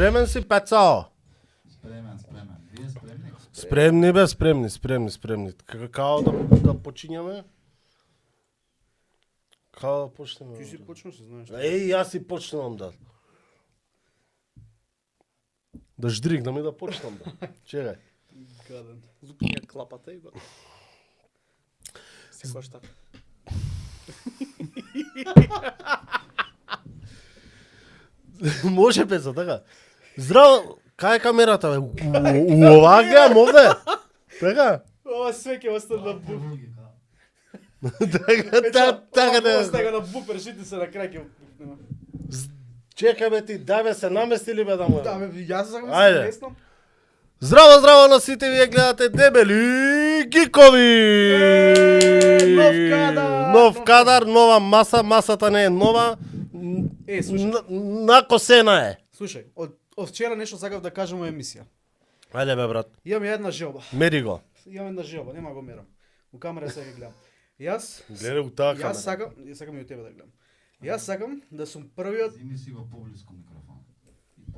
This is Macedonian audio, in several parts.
Спремен си, Пецао? Спремен. Вие спремни? Спремни бе, спремни. Као да почињаме? Као да почнеме? Ти си почнал, се знаеш. Јас си почнувам да. Да ждригнам и да почнам да. Чекај. Гаден. Лупиња клапата и го. Секој така. Може Пеца, така. Здраво, кај е камерата бе? Оваа гледам овде. Така? Ова све ќе остане на буп. Така да. Остага на буп, решите се на крај ќе пукнеме. Чекај бе ти, дај бе се наместили бе да му. Да, бе, јас сакам да Ајде. се местам. Здраво на сите, вие гледате Дебели Гикови! Нов кадар! Нов кадар, нова маса, масата не е нова. Слушај. Накосена е. Слушај, од вчера нешто сакав да кажам во емисија. Ајде бе брат, Имам ја една желба. мери го. Имам една желба, нема го мерам. У камера сега ќе гледам. Јас Гледај у таа камера. јас сакам и од тебе да гледам. Јас сакам да сум првиот Зими си го поблиску микрофон. И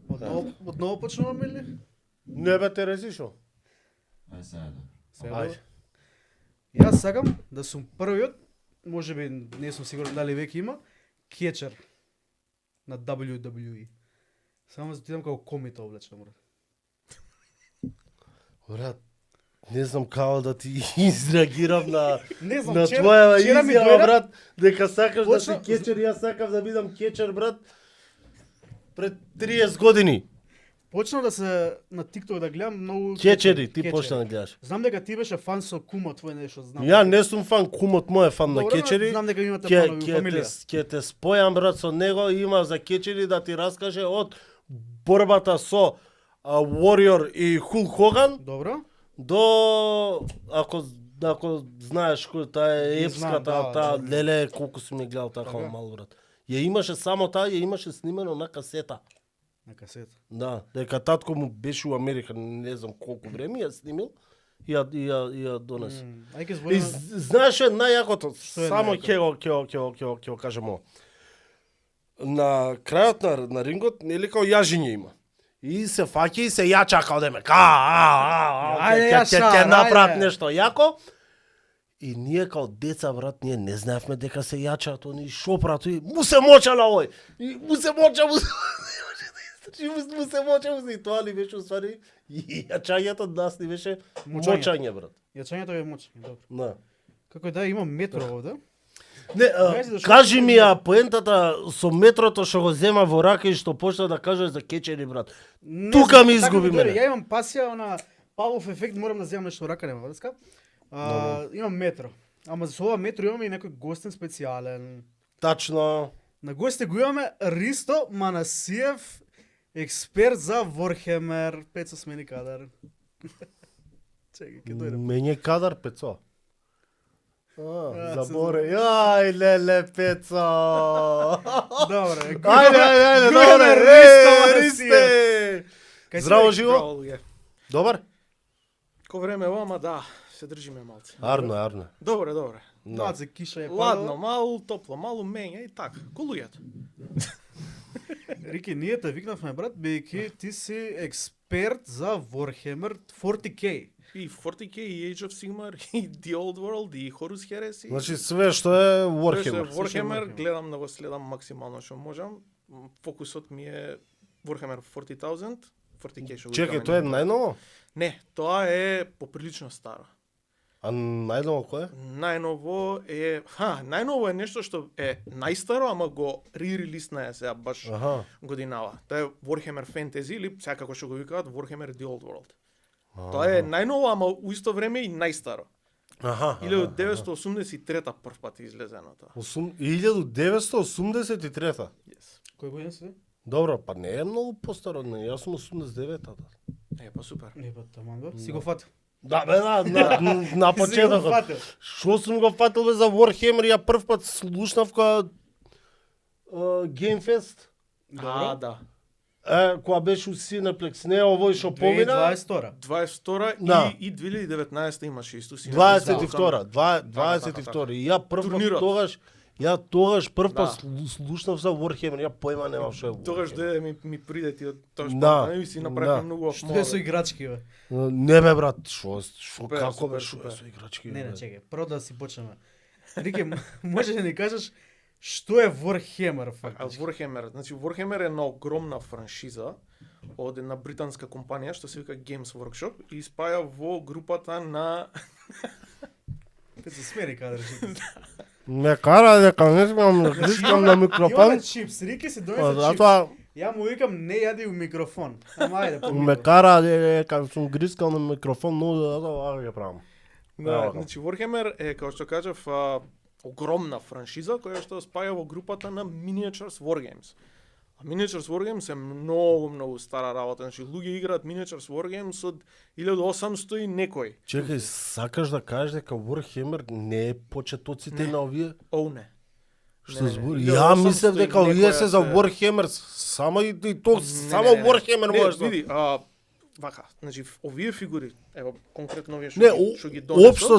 понапред. одново почнуваме или? Не бе те резишо. Ај сега да. Сега Ајде. Јас сакам да сум првиот, можеби не сум сигурен дали веќе има, кечер на WWE. Само за да идам како комита облечен, брат. Брат, не знам како да ти изреагирам на Не знам, на вчера- твоја вчера ми изјава, дојде- брат, дека сакаш да си Почна- кечер, јас сакав да бидам кечер, брат, пред 30 години. Почнав да се на TikTok да гледам многу Кечери, ти кечери. почна да гледаш. Знам дека ти беше фан со кума твој нешто, знам. Ја не сум фан, кумот мој е фан на Добро, кечери. знам дека имате Ќе фанови во фамилија. ќе те спојам брат со него, има за кечери да ти раскаже од борбата со Warrior и Hulk Hogan Добро? до ако знаеш кој таа е Не знам, епската, да, таа да. леле колку сум ја гледал таа Така. мал брат. Ја имаше само таа, ја имаше снимено на касета. На касета. Да, дека татко му беше у Америка, не знам колку време ја снимил и ја донесе. Ај ќе И збориме. знаеш што е најакото? Што е Само најакото? ќе го кажем ово. На крајот на рингот нели као јажиње има. И се фаќа и се јача као деме. Ајде, јаша, Ќе направат ајде. нешто јако. И ние као деца, брат, ние не знаевме дека се јачаат они шопрато и му се моча на овој. И му се моча, и тоа ли беше уствари и јачањето од нас ни беше Мочање. мочање, брат. Јачањето е мочање, добро. Да. Како да има метро овде. Не, Знаеш зашто кажи не ми ја поентата со метрото што го зема во рака и што почна да кажеш за кечери, брат. Не Тука знам, ми така изгуби дојде. мене. Ја имам пасија на Павлов ефект, морам да земам нешто рака, нема врска. Имам метро. Ама за ова метро имаме и некој гостен специјален. Тачно. На гости го имаме Ристо Манасиев, експерт за Warhammer. Пецо смени кадар. Чекај, ќе дојде. Мене кадар Пецо. се Заборе. Ај, леле, Пецо. Добре. Ајде, Го имаме добре. Ристо Ристе. Кај си, Здраво бе? живо. Браво, луѓе. Добар? Ко време ова, ама да, се држиме малце. Арно. Добре. Маце киша е Ладно, малу топло, малу мења и така. Ко луѓето. Рики, ние те викнавме, брат, бидејќи ти си експерт за Warhammer 40K. И 40K, и Age of Sigmar, и The Old World, и Horus Heresy. Значи све што е Тоа Warhammer. е Warhammer, Warhammer. гледам да го следам максимално што можам. Фокусот ми е Warhammer 40,000, 40K што го Чекај, викаме тоа е ние. најново? Не, тоа е поприлично старо. А најново кој е? Најново е нешто што е најстаро, ама го re-релисна е сега баш Аха. годинава. Тоа е Warhammer Fantasy или сега како што го викаат Warhammer The Old World. Тоа е најново, ама у исто време и најстаро. Аха. 1983 прв пат е излезено тоа. 1983. Yes. Кој година си? Добро, па не е многу постаро, не, јас сум 89-та. Па супер. Не, па таман бе. Си го фатил. Да, бе, на Си го почетокот. фатил. Што сум го фатил бе за Warhammer, ја прв пат слушнав кога Game Fest, Да. кога беше у Cineplex, не овој што помина. 2022. 22 Да. и 2019 имаше исто си. 22, 22. И ја прв пат Турнирот. тогаш Ја тогаш прв Да. пат слушнав за Warhammer, ја појма немав што е Тогаш Warhammer. ми приде ти од тоа што Да, и си направивме да. многу Што е со играчки, бе? Не бе брат, што Супер, како супер, бе, што супер. е со играчки? Не, бе? чекај, прво да си почнеме. Рике, можеш да ни кажеш што е Warhammer А фактички? Warhammer, значи Warhammer е една огромна франшиза од една британска компанија што се вика Games Workshop и спаја во групата на Те се смери кадржите. Ме кара дека не смеам да глискам на микрофон. Имаме чипс, Рике се Па донесе чипс. затоа Ја му викам не јади у микрофон. Ама ајде по ме кара дека сум грискал на микрофон, но затоа ја правам. Да, Ево. значи Warhammer е како што кажав огромна франшиза која што спаја во групата на Miniatures Wargames. А Miniatures Wargames е многу стара работа. Значи луѓе играат Miniatures Wargames од 1800 и некој. Чекај, сакаш да кажеш дека Warhammer не е почетоците Не. на овие? Оу не. Што Не, збори? не, Ја 1800 мислев и дека овие се за некоја Warhammer, само и то Не, само не, не, не. Warhammer Не, можеш да. види, вака, значи овие фигури, ево конкретно овие Не, што ги донесов. општо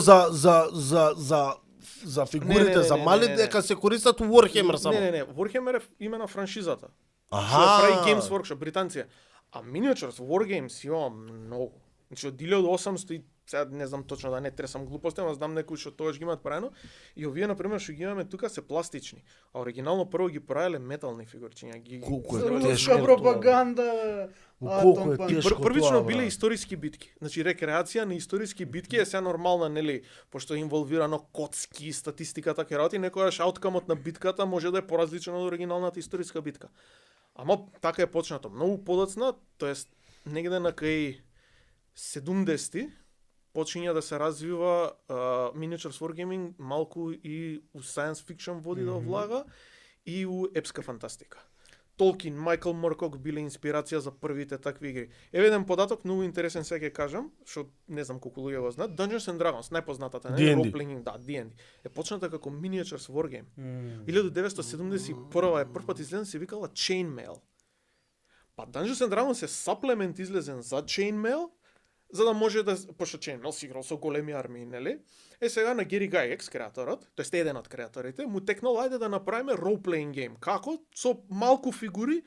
за фигурите, Не, за не, мали не. дека се користат у Warhammer само. Не, Warhammer е име на франшизата. Што ја Аха. прави Games Workshop, британција. А Miniatures Wargames има многу. Значи од 1800 и сега не знам точно да не тресам глупости, ама знам некои што тогаш ги имаат правено. И овие на пример што ги имаме тука се пластични. А оригинално прво ги правеле метални фигурчиња. Колку е За тешко руска тоа. пропаганда. Колку е Атом, тешко. Првично тоа, биле брат. историски битки. Значи рекреација на историски битки е се нормална, нели, пошто е инволвирано коцки, статистика, такви работи, некојаш ауткамот на битката може да е поразличен од оригиналната историска битка. Ама така е почнато. Многу подоцна, тоест негде на кај 70-ти почиња да се развива Miniatures Wargaming малку и у science fiction води да влага и у епска фантастика. Толкин, Майкл Моркок биле инспирација за првите такви игри. Еве еден податок, многу интересен сега ќе кажам, што не знам колку луѓе го знаат. Dungeons and Dragons, најпознатата, не? D&D. Role playing, да, D&D. Е почната како Miniatures Wargame. 1971 е првпат излезен, се викала Chainmail. Па Dungeons and Dragons е саплемент излезен за Chainmail, за да може да, пошто Chainmail си играл со големи армии, нели? Е сега на Гери Gygax, креаторот, тоест еден од креаторите, му текнал ајде да направиме role-playing game. Како? Со малку фигури,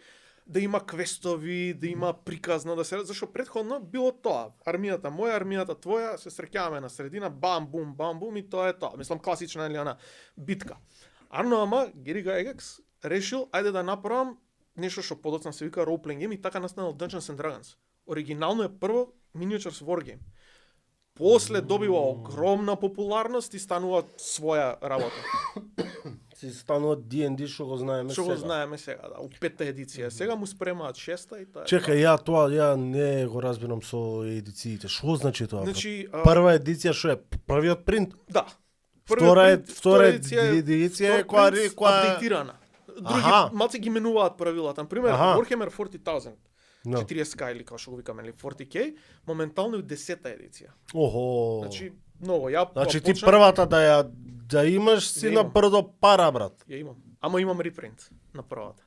да има квестови, да има приказна, да се... Зашо предходно било тоа. Армијата моја, армијата твоја, се среќаваме на средина, бам, бум, и тоа е тоа. Мислам, класична или она битка. Ама Гери Gygax решил, ајде да направам нешто што подоцна се вика role-playing game и така настанал Dungeons and Dragons. Оригинално е прво Miniatures Wargame. После добива огромна популарност и станува своја работа. Си станува D&D што го знаеме Што сега. го знаеме сега, да, у петта едиција. Сега му спремаат шеста и тоа е. Чекај, ја не го разбирам со едициите. Што значи тоа? Значи, Прва едиција што е првиот принт, да. втора едиција едиција е втор која принт апдейтирана. Други Аха. малце ги менуваат правилата. Например, Аха. Warhammer 40,000, No. 40K или како што го викаме, или 40K, моментално е 10-та едиција. Охо. Значи, многу. Ја Значи ти почнав- првата да имаш си Да на имам. брдо пара, брат. Ја имам. Ама имам репринт на првата.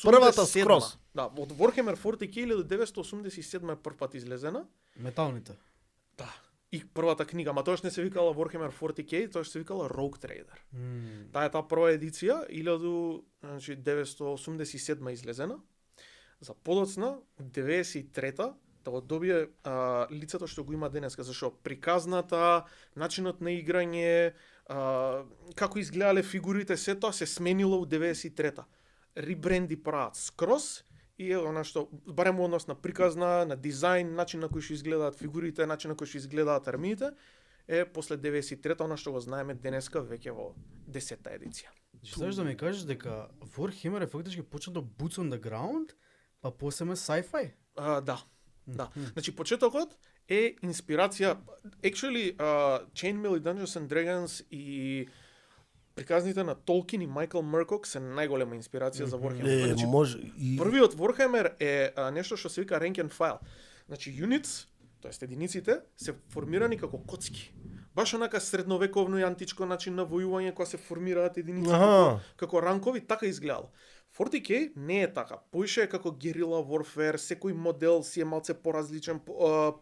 првата скроз. Да, од Warhammer 40K 1987 е прв пат излезена. Металните. Да. И првата книга, ма тоаш не се викала Warhammer 40K, тоаш се викала Rogue Trader. Таа е таа прва едиција, 1987 излезена. За подоцна, 93-та, да го добие лицето што го има денеска, зашо приказната, начинот на играње, како изгледале фигурите, се тоа се сменило у 93-та. Ребренди прават скроз и е она што, барем однос на приказна, на дизајн, начин на кој што изгледаат фигурите, начин на кој што изгледаат армиите, е после 93-та, она што го знаеме денеска веќе во 10-та едиција. Сакаш да ми кажеш дека Warhammer е фактички почнато Boots on the Ground, па после sci-fi? Да. Да. Значи почетокот е инспирација, actually Chainmail и Dungeons and Dragons и приказните на Толкин и Майкл Мъркок се најголема инспирација за Warhammer. Значи, Може и првиот Warhammer е нешто што се вика rank and file. Значи units, тоест единиците, се формирани како коцки. Баш онака средновековно и античко начин на војување кога се формираат единици Аха. како ранкови, така изгледало. 40K не е така. Поише е како Guerrilla Warfare, секој модел си е малце поразличен,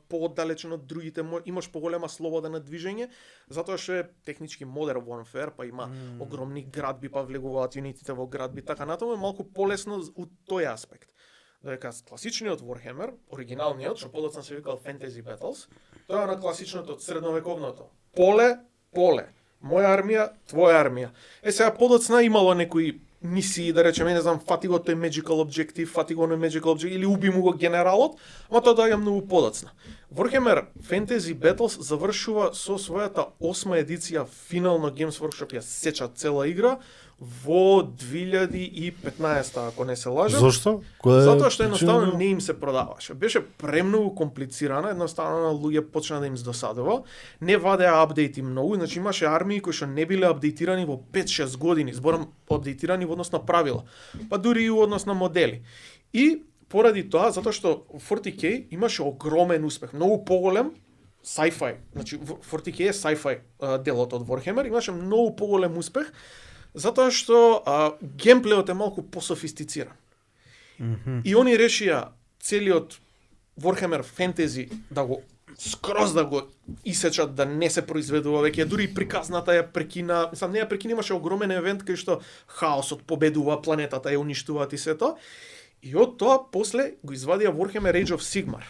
пооддалечен од другите, имаш поголема слобода на движење, затоа што е технички Modern Warfare, па има огромни градби, па влегуваат юнитите во градби, така натаму е малку полесно у тој аспект. Додека класичниот Warhammer, оригиналниот, што подоцна се викал Fantasy Battles, тоа е на класичното средновековното. Поле, моја армија, твоја армија. Сега подоцна имало некои мисии, да речеме, не знам, фати го тој Magical Objective, фати го Magical Objective, или уби му го генералот, ама тоа доаѓа многу подоцна. Warhammer Fantasy Battles завршува со својата 8 едиција, финално Games Workshop ја сеча цела игра, во 2015, ако не се лажам. Зошто? Затоа што едноставно не им се продаваше. Беше премногу комплицирана, едноставно на луѓе почна да им досадува. Не вадеа апдејти многу, значи имаше армии кои што не биле апдейтирани во 5-6 години, зборам апдейтирани во однос на правила, па дури и во однос на модели. И поради тоа, затоа што 40K имаше огромен успех, многу поголем sci-fi. Значи 40K е sci-fi делот од Warhammer, имаше многу поголем успех, затоа што геймплеот е малку пософистициран. И они решија целиот Warhammer Fantasy да го скроз да го исечат, да не се произведува веќе, дури и приказната ја прекина, мислам не ја прекина, имаше огромен евент кај што хаосот победува, планетата ја уништуваат и сето. И од тоа после го извадија Warhammer Age of Sigmar,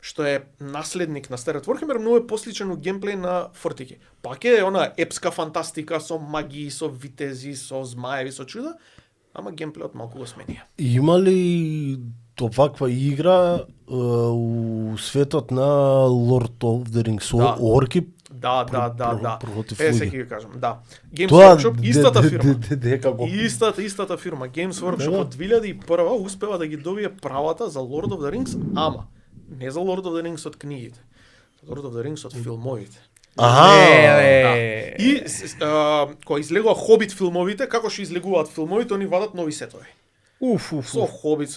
што е наследник на стариот Warhammer, многу е посличен у геймплей на 40K. Пак е она епска фантастика со магии, со витези, со змаеви, со чуда, ама геймплеот малку го сменија. Има ли оваква игра у светот на Lord of the Rings со Да. орки? Да. Против Сега луѓе. ќе ви кажам, да. Games Тоа Workshop, истата фирма. дека го Истата фирма, Games Workshop Да. од 2001 успева да ги добие правата за Lord of the Rings, ама не за Lord of the Rings од книгите, за Lord of the Rings од филмовите. Да. И кога излегува Хобит филмовите, како што излегуваат филмовите, они вадат нови сетови. Со Хобит,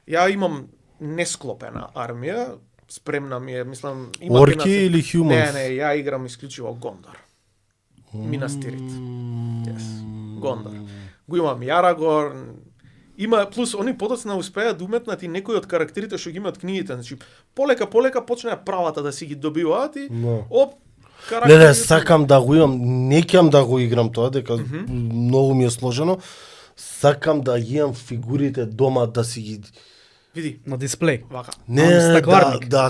ја имам несклопена армија, спремна ми е, мислам, има Орки генацид. или humans? Не, ја играм исклучиво Гондор. Минастирит. Yes. Гондор. Го имам Јарагорн. Има плюс они подоцна успеа да уметнат и некои од карактерите што ги имаат книгите, значи полека почнаа правата да си ги добиваат и No. оп Не, карактерите. сакам да го имам, не ќам да го играм тоа, дека многу ми е сложено. Сакам да ги имам фигурите дома, да си ги... Види, На дисплей. вака. Не, стакларник. да.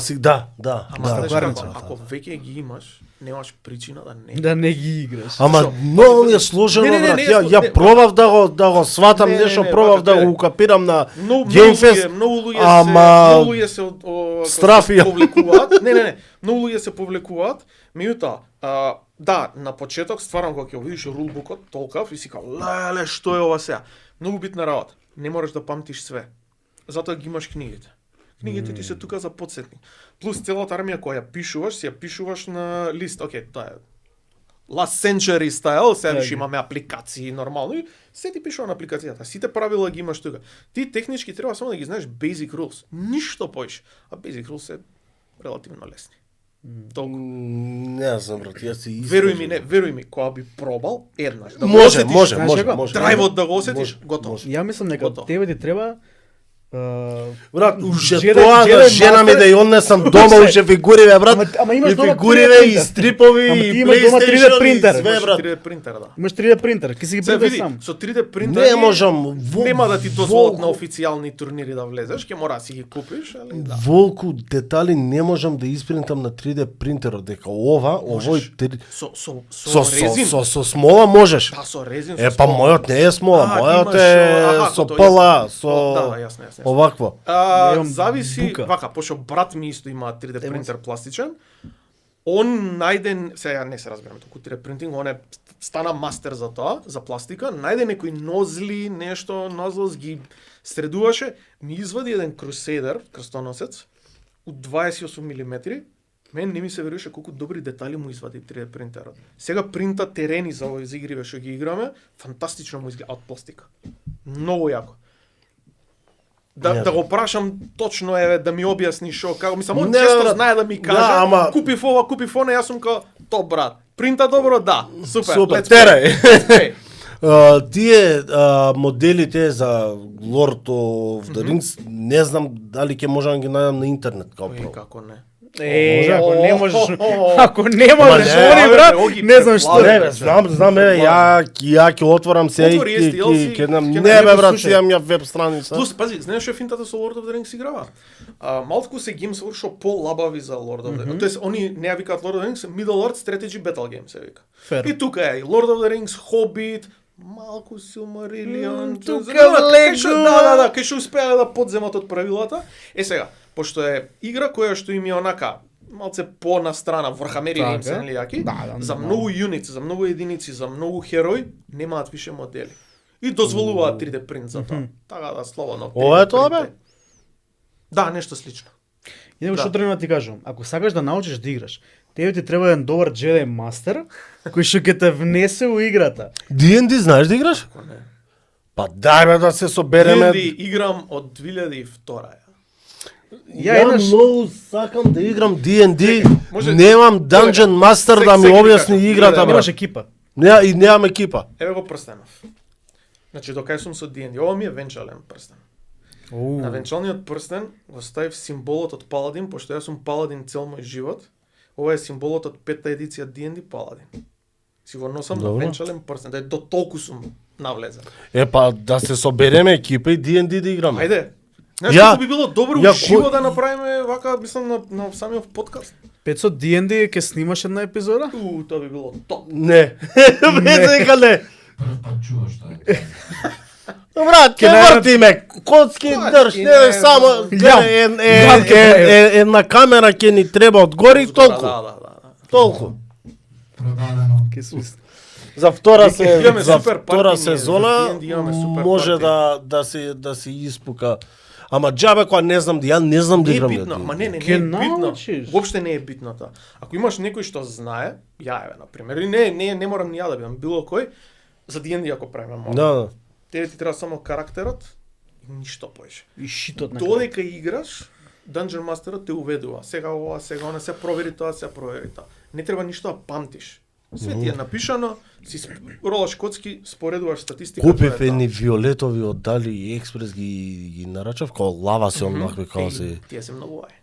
Ама знаеш стакларница. како, ако веќе ги имаш, немаш причина да не. Да не ги играш. Ама Зашо? многу ми е сложено, Не, брат. не, Ја пробав да го сватам Не, нешто, не, пробав вака, да гледај. го укапирам на Многу Gamefest, луѓе ама многу луѓе се страфи ја. повлекуваат. Не, многу луѓе се повлекуваат. Меѓутоа, да, на почеток стварам кога ќе го видиш рулбукот, толкав и си као, леле, што е ова сега? Многу битна работа. Не можеш да памтиш све. Затоа ги имаш книгите. Книгите ти се тука за подсетник. Плюс целата армија која ја пишуваш, си ја пишуваш на лист. Океј, тоа е last century style, сега виш имаме апликации нормално и се ти пишува на апликацијата. Сите правила ги имаш тука. Ти технички треба само да ги знаеш basic rules. Ништо поиш. А basic rules се релативно лесни. Толку. Не знам, брат, јас се Веруј ми, кога би пробал еднаш, да го Може, осетиш, може. драйвот да го осетиш, Може, готово. може. Ја мислам дека Готово. тебе ти треба Брат, уже Джедај- тоа да Джедај жена ми мастер- да ја однесам дома уже фигуриве, брат. Ама имаш И дома фигуриве 3D и принтер. стрипови Ама ти и имаш дома 3D PlayStation и принтер. све, Имаш брат. 3D принтер, да. имаш 3D принтер, ќе си ги Сега принташ види, сам. со 3D принтер Не можам. нема да ти дозволат на официјални турнири да влезеш, ќе мора да си ги купиш, али да. Волку детали не можам да испринтам на 3D принтерот, дека овој Со резин. со смола можеш. Да, со резин. Е, со па смола. мојот не е смола, А, мојот ти е имаш, со тоа, пала, јасно. со Да, јасно. овакво. Имам Зависи, бука. вака, пошто брат ми исто има 3D принтер пластичен. Он најден, сега не се разбираме толку 3D принтинг, он е стана мастер за тоа, за пластика, најде некои нозли, нешто, нозлс ги средуваше, ми извади еден Crusader, крстоносец, од 28 мм. Мен не ми се веруваше колку добри детали му извади 3D принтерот. Сега принта терени за овој игриве што ги играме, фантастично му изгледа од пластика. Многу јако. Да го прашам точно да ми објасни што, како мислам, он Не, често брат. знае да ми каже, Да, ама- купив ова, купив она, јас сум као, топ брат. Принта добро, да, супер. Супер, let's терај. play. Тие моделите за Lord of the Rings, не знам дали ќе можам да ги најдам на интернет како Ој, прво. како не. Може, ако не можеш, ако не Ама можеш, не, они брат, Оги, не знам што. Не, бе, знам, ја ќе отворам се и Отвори ќе STL-си, ќе нам. ќе Не, најдеш бе, брат, слушај. си имам ја веб страница. Плюс, пази, знаеш што е финтата со Lord of the Rings играва? Малку се геймс вршо по-лабави за Lord of the Rings. Тоест, они не ја викаат Lord of the Rings, Middle Earth Strategy Battle Game се вика. Фер. И тука е и Lord of the Rings, Hobbit, малку Silmarillion, тука кај што- Lego. да, кај што успеале да подземат од правилата. Сега, пошто е игра која што им е онака малце по-настрана, Warhammer Така. Games, нели јаки? Да, За нормално. многу юници, за многу единици, за многу херои, немаат више модели. И дозволуваат 3D принт за тоа. Така да слободно. Ова е 3D тоа, принт бе? Да, нешто слично. И него Да. што требам да ти кажам, ако сакаш да научиш да играш, тебе ти треба еден добар Jedi Master кој што ќе те внесе у играта. D&D знаеш да играш? Ако не. Па дај бе да се собереме. D&D играм од 2002 ја. Ја еднаш многу сакам да играм D&D. може- Немам Dungeon Master да ми Сега ти објасни кажам, играта, да, брат. имаш екипа. И немам екипа. Еве го прстенов. Значи, докај сум со D&D, ова ми е венчален прстен. На венчалниот прстен го ставив символот од Паладин, пошто јас сум Паладин цел мој живот. Ова е символот од 5-та едиција D&D Паладин. Си го носам на Добро. венчален прстен, да е до толку сум навлезен. Па да се собереме екипа и D&D да играме. Ајде. Знаеш Ја- како би било добро ја уживо кој- да направиме вака, мислам на самиот подкаст. Пецо D&D ќе снимаш една епизода? Тоа би било топ. Не. Не дека не. Прв пат чуваш што е. Брат, ќе најдат- вртиме, коцки држ, и не не, само Јам. една камера ќе ни треба одгори Да, толку. да. Толку. Продадено. Ќе свисне. За втора Имаме за супер втора парти, ние, сезона за D&D имаме супер може парти. да се испука. Ама џабе кога не знам, ја не знам да Не е играм. битно, ама не е Ќе битно. научиш. Воопште не е битно тоа. Ако имаш некој што знае, ја еве на пример, или не морам ни ја да бидам било кој, за D&D ако правиме мора. Да. Тебе ти треба само карактерот и ништо поише. И шитот на Додека играш, Dungeon Masterот те уведува. Сега ова, сега она, се провери тоа, се провери тоа. Не треба ништо да памтиш. Све ти е напишано, си ролаш коцки, споредуваш статистика. Купив тоа е едни виолетови од Дали и Експрес ги нарачав као лава се онакви тоа. као се. Тие се многу ај.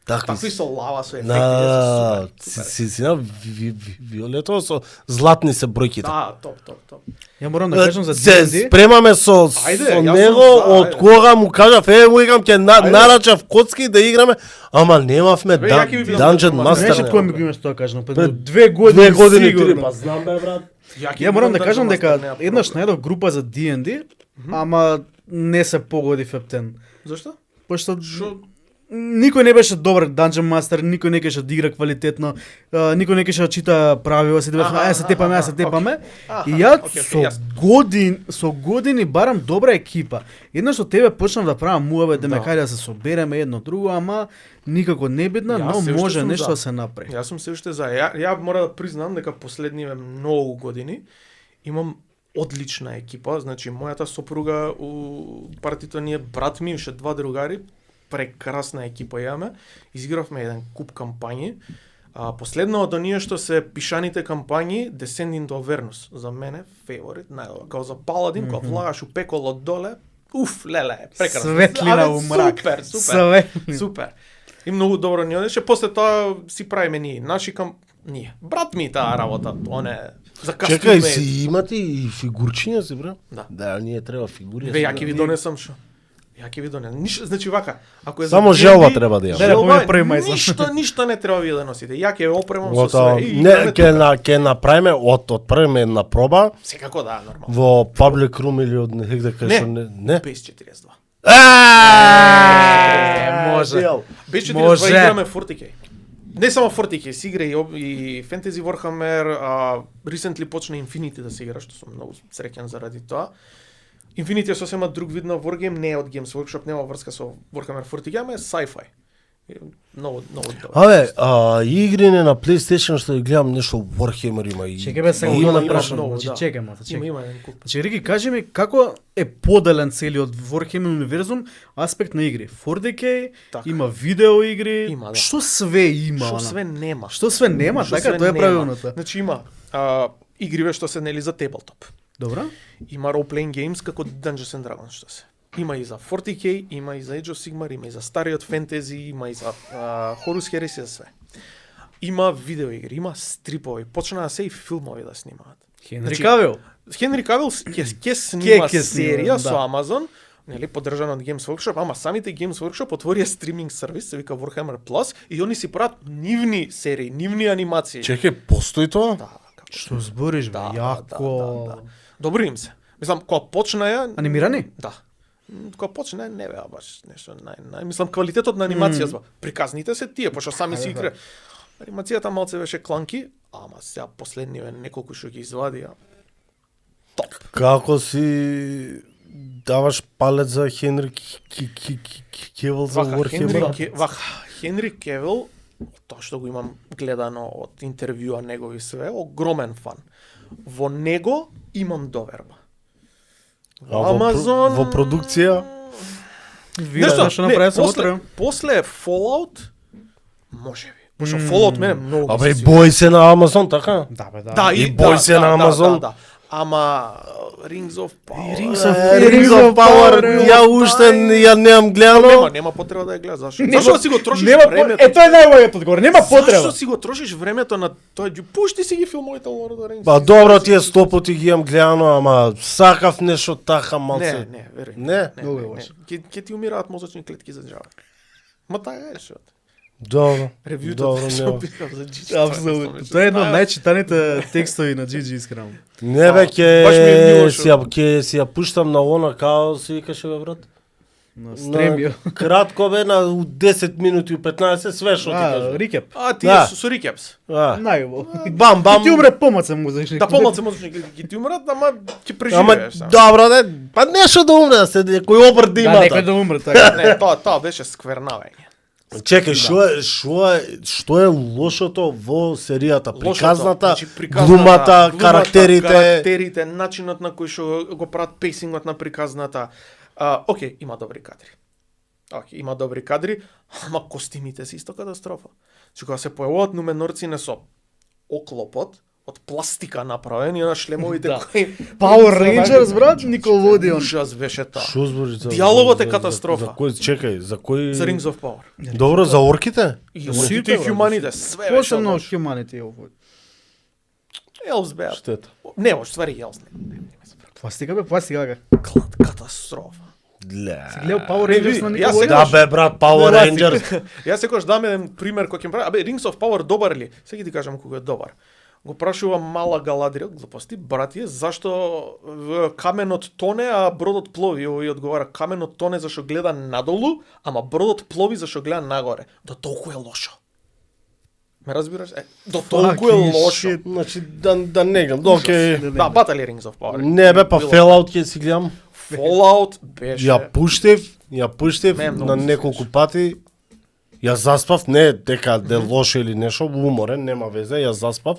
Такви Такви со лава, со ефекти, на се супер. си на виолетово со златни се бројките. Да, топ. Ја морам да кажам за Се D&D. спремаме со Ајде, со јас сум него за, од ајде. кога му кажав му играм ќе Ајде. нарачав коцки да играме, ама немавме Бе, ја ќе ви бидам Dungeon Dungeon Master. Знаеш Master. кој ми го имаш тоа кажано? Пред Пред 2 години, 2 години сигурно. три, па знам бе брат. Ја морам да кажам дека еднаш најдов група за D&D, ама не се погоди в ептен. Зашто? Пошто Шо? никој не беше добар Dungeon Master, никој не кеше да игра квалитетно, никој не кеше да чита правила, се дебавме, ај се тепаме. И ја со години барам добра екипа. Еднаш од тебе почнав да правам муаве, да ме кај да се собереме едно друго, ама никако небитно, Јас но се уште може сум нешто за. да се направи. Јас сум се уште за. Ја мора да признам дека последниве многу години имам одлична екипа, значи мојата сопруга у партито ни е брат ми, уште два другари, прекрасна екипа имаме. Изигравме еден куп кампањи. Последно од оние што се пишаните кампањи, Descending to Avernus, за мене фаворит, најдобар. Као за Паладин, кога влагаш у пекол од доле, леле, прекрасно. Светлина Абе, у мрак. Супер. Светлина. Супер. И многу добро ни одеше. После тоа си правиме наши ние. Брат ми таа работа, оне за Чекај, кастинг. си имате и фигурчиња си бре? Да. Да, ние треба фигури. Ве, ја ќе ви донесам шо. Ја ќе ви донесам. Значи вака, ако е Само за желба D&D, треба да имаме. Да, да, желба, помне први мај, ништо не треба ви да носите. Ја ќе ве опремам со Готово. све. И Не, играме тука. ќе направиме од првиме една проба Секако да, нормално. во public room или од некаде кај Не. што не. Без 42. може. Дел. Без 42 Може. играме 40K. Не само 40K, си игра и Fantasy Warhammer, recently почна Infinity да се игра, што сум многу среќен заради тоа. Infinity е сосема друг вид на wargame, не е од Games Workshop, нема врска со Warhammer 40K, ама е sci-fi. Многу добро. Абе, игрине на PlayStation што ги гледам нешто Warhammer има и. Чекај бе, сега има го на прашам, многу, значи да. чекај мата, чекај. Има еден куп. Значи, Рики, кажи ми како е поделен целиот Warhammer универзум аспект на игри. 40K, Така. има видео игри, Има, да. што све има? Што она? све нема. Што све нема, Што така све тоа е нема. правилното. Значи има игриве што се нели за таблтоп. Добра? Има role playing games како Dungeons and Dragons што се. Има и за 40K, има и за Age of Sigmar, има и за стариот фентези, има и за Horus Heresy, за све. Има видеоигри, има стрипови, почна да се и филмови да снимаат. Хенри Кавил. Хенри Кавил ќе снима Ќе серија снима, со да. Amazon, нели, поддржана од Games Workshop, ама самите Games Workshop отворија стриминг сервис, се вика Warhammer Plus, и они си прават нивни серии, нивни анимации. Чекај, постои тоа? Да, како Што збориш, бе? Јако. Добро им се. Мислам, кога почнаја... Анимирани? Да. Кога почнаја не беа баш нешто мислам квалитетот на анимација приказните се тие, пошто сами си игра. Анимацијата малце беше кланки, ама сега последниве неколку што ги извадија. Топ. Како си даваш палец за Хенри Кевил за Warhammer? Хенри Кевил, тоа што го имам гледано од интервјуа негови све, огромен фан. Во него имам доверба. Амазон во продукција? Вира што направи со утре. после Fallout можеби. Пошто Fallout мене многу Абе, ми и се свиѓа. бој се на Амазон, така? Да, бе, да. Да, и бој се на Амазон. Да. Ама Rings of Power. Rings of Power, ја уште ја немам гледано. Нема потреба да ја гледаш. Зашо? Зашо да си го трошиш Нема времето? Тоа е најлогиот одговор. Нема потреба. Зашо си го трошиш времето на тоа? Пушти си ги филмовите Lord of the Rings. Па добро, тие 100 пати ги имам гледано, ама сакав нешто така малце. Не, веруј. Не? Многу е лошо. Ќе ти умираат мозочни клетки за џабе. Ма така е што. Добро. Ревјуто Добро, се нема. опишав за Джич. Апсолутно. Тоа е едно од најчитаните текстови на GG, искрено. Не бе, Баш ми е мило ќе си ја пуштам на она, као се викаше бе брат. На стремјо. Кратко бе, на 10 минути и 15 све што ти кажам. Рикеп. Тие Да. со рикепс. Најубаво. Бам, бам. Ти умре помаца музични. Да помалце мозочни клетки ќе ти умрат, ама ќе Ама преживееш. само. добро, не, па нешто да умре, да се некој обрт да Да, има. некој да умре така. Не, тоа беше сквернавање. Чекај, што е лошото во серијата? Приказната, Значи, глумата, карактерите. начинот на кој што го прават пейсингот на приказната. Океј, има добри кадри. Има добри кадри, ама костимите се исто катастрофа. Че кога се појавуваат нуменорци не со оклопот од пластика направени на шлемовите Да. кои Power Rangers, брат, Николодион. Ужас беше тоа. Што збориш за? Диалогот е за- катастрофа. За кој, чекај, за кој? За Rings of Power. Добро, за орките? И орките и хуманите, све беше Посебно лошо. Humanity овој. Елс беа. Штета. Не, во ствари Елс не. Пластика бе, пластика бе. Катастрофа. Ле. Си гледал Power Rangers на Јас Николодион? Да бе, брат, Power Rangers. Јас секогаш дам еден пример кој ќе прави. Абе, Rings of Power добар ли? Сега ти кажам кога е добар. Го прашува мала Галадриел, глупости, братие, зашто каменот тоне, а бродот плови? Овој одговара, каменот тоне зашто гледа надолу, ама бродот плови зашто гледа нагоре. До толку е лошо. Ме разбираш? До толку е Fucking лошо. shit. Значи, да не гледам, окей. Да, батали Rings of Power. Не бе, па Било- Fallout ќе си гледам. Fallout беше... Ја пуштив Не, многу на ми се неколку свиѓа. пати. Ја заспав, не дека де лошо или нешто, уморен, нема везе, ја заспав.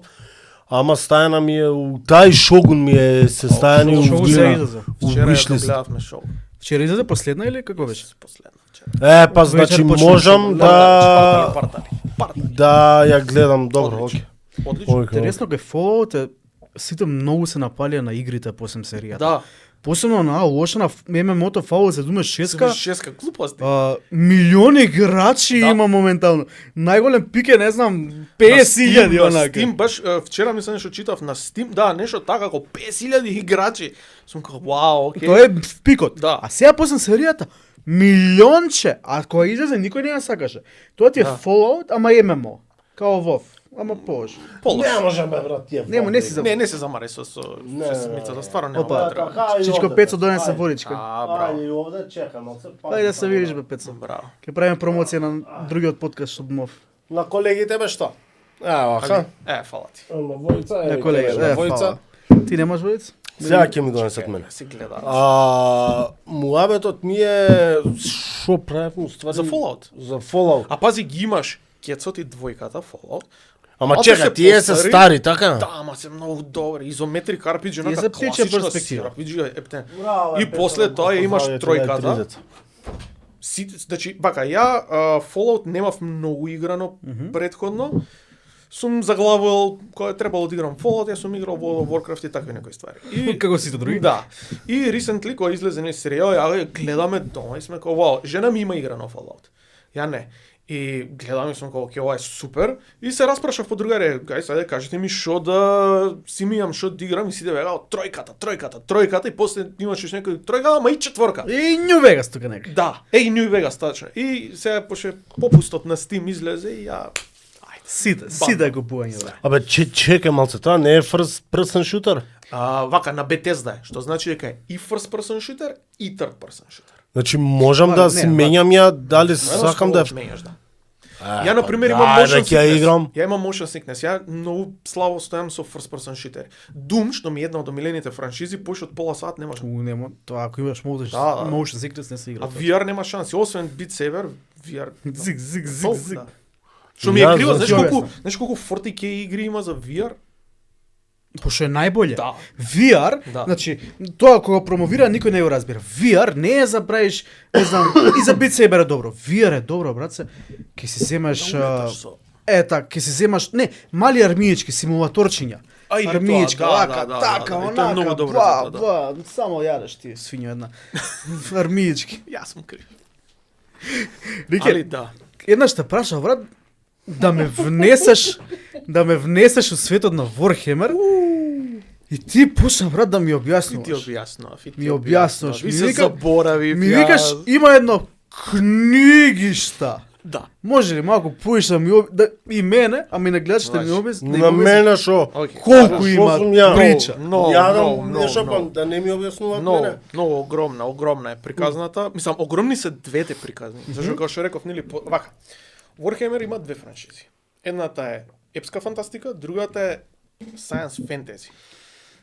Ама стајана ми е, тај Шогун ми е се стајани Шогун се излезе. Вчера ја го wishlist. гледавме шоу. Вчера излезе последна или како беше? Последно вчера. Па значи Вечер почна можам Партали. да ја гледам добро, Одлично. окей. Одлично. Ој, Интересно кај Fallout е сите многу се напалија на игрите после серијата. Да. Посебно на лоша на ММО-то Fallout 76-ка. Шеска глупости. Милиони играчи Да. има моментално. Најголем пик е, не знам, 50.000 на онака. Steam баш вчера мислам нешто читав на Steam, да, нешто така како 50.000 играчи. Сум како вау, окей. Тоа е пикот. Да. А сега после серијата милионче, а кога излезе никој не ја сакаше. Тоа ти е Да. Fallout, ама и ММО. Као WoW, ама пож. Полош. Не можам бе брат, тие. Нема, не си за. Не се замарај со седмицата, стварно нема Опа. потреба. Чичко Пецо донесе водичка. Браво. Ајде овде чекам, се Ајде да се видиш бе Пецо. Браво. Ќе правиме промоција на другиот подкаст што мов. На колегите бе што? Аха. Фала ти. На војца, На колега, на војца. фала. Ти немаш водица? Сега ќе ми донесат мене. Си гледаш. Муабетот ми е што правев уствари За Fallout. За Fallout. А пази ги имаш кецот и двојката Fallout. Ама Малце чека, се тие се постари. стари, така? Да, ама се многу добри. Изометрик RPG, Тие онака се птичја класична перспектива. RPG, епте. Браво, И после тоа ја имаш тројката. Значи, бака, ја Fallout немав многу играно предходно. сум заглавувал кога е требало да играм Fallout, јас сум играл World of Warcraft и такви некои ствари. И Како сите други. да. И recently кога излезе не серијал, ја гледаме дома и сме како вау, жена ми има игра на Fallout. Ја не. И гледам и сум како ова е супер и се распрашав по другари, гајс, ајде кажете ми што да си ми имам што да играм и сите вега тројката и после имаш уште некој тројка, ама и четворка. И New Vegas тука нека. Да, New Vegas тачно. И сега поше попустот на Steam излезе и ја Сите купување бре. Абе, чекај малце, тоа не е first person shooter? вака на Bethesda е, што значи дека е и first person shooter и third person shooter. Значи можам Ма, да не, си ма. менјам ја, дали сакам да... менеш, да. Ја на пример имам дај, motion да ќе ја sickness. играм. Ја имам motion sickness. Ја многу слабо стојам со first person shooter. Doom, што ми е една од омилените франшизи, поише од пола сат нема шанс. Нема, тоа ако имаш Да. motion sickness не се игра. А VR нема шанси, освен Beat Saber, VR. Зиг, зиг, Толку, зиг, зиг. да. Што ми е Јас криво, знаеш зашто- колку 40K игри има за VR? Пошто е најболje. Да. VR, Да. значи, тоа кога промовира никој не го разбира. VR не е за правиш, не знам, и за Beat Saber е добро. VR е добро, братце. Ке си земаш ќе си земаш, не, мали армијачки симулаторчиња. А, или Армијачка, тоа, да, вака, да, да, така, да, и тоа е онака, многу добро ба, за тоа, ба, само јадеш ти свиња една. Армијачки. Јас сум крив. Рике, Али да. еднаш те прашав, брат, да ме внесеш у светот на Warhammer. И ти почна, брат, да ми И ти објаснуваш. објаснував, и ти Ми објаснуваш, И ми се вика- заборави. Ми викаш, има едно книгишта. Да. Може ли малку поише да ми да, и мене, ами на гледачите ми Може. објасни? На мене шо? Океј. Колку Шо има сум ја? прича? Но, Јадам нешто па да не ми објаснуваат Но, мене. но огромна е приказната. Мислам, огромни се двете приказни. Зашто како што реков, нели, вака. Warhammer има две франшизи. Едната е епска фантастика, другата е science fantasy.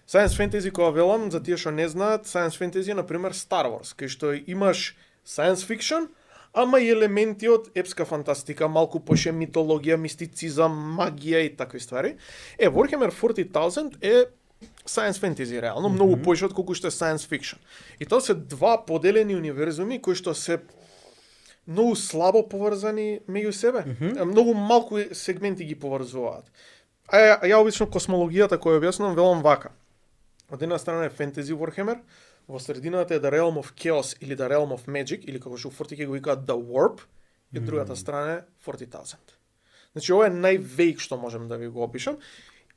Science fantasy кога велам, за тие што не знаат, science fantasy е на пример Star Wars, кај што имаш science fiction, ама и елементи од епска фантастика, малку поше митологија, мистицизам, магија и такви ствари. Warhammer 40,000 е science fantasy реално, многу поише од колку што е science fiction. И тоа се два поделени универзуми кои што се многу слабо поврзани меѓу себе. Многу малку сегменти ги поврзуваат. А ја обично космологијата која објаснувам велам вака. Од една страна е фентези Warhammer, во средината е The Realm of Chaos или The Realm of Magic, или како што у 40K го викаат The Warp, и од другата страна е 40,000. Значи, ова е највеик што можем да ви го опишам,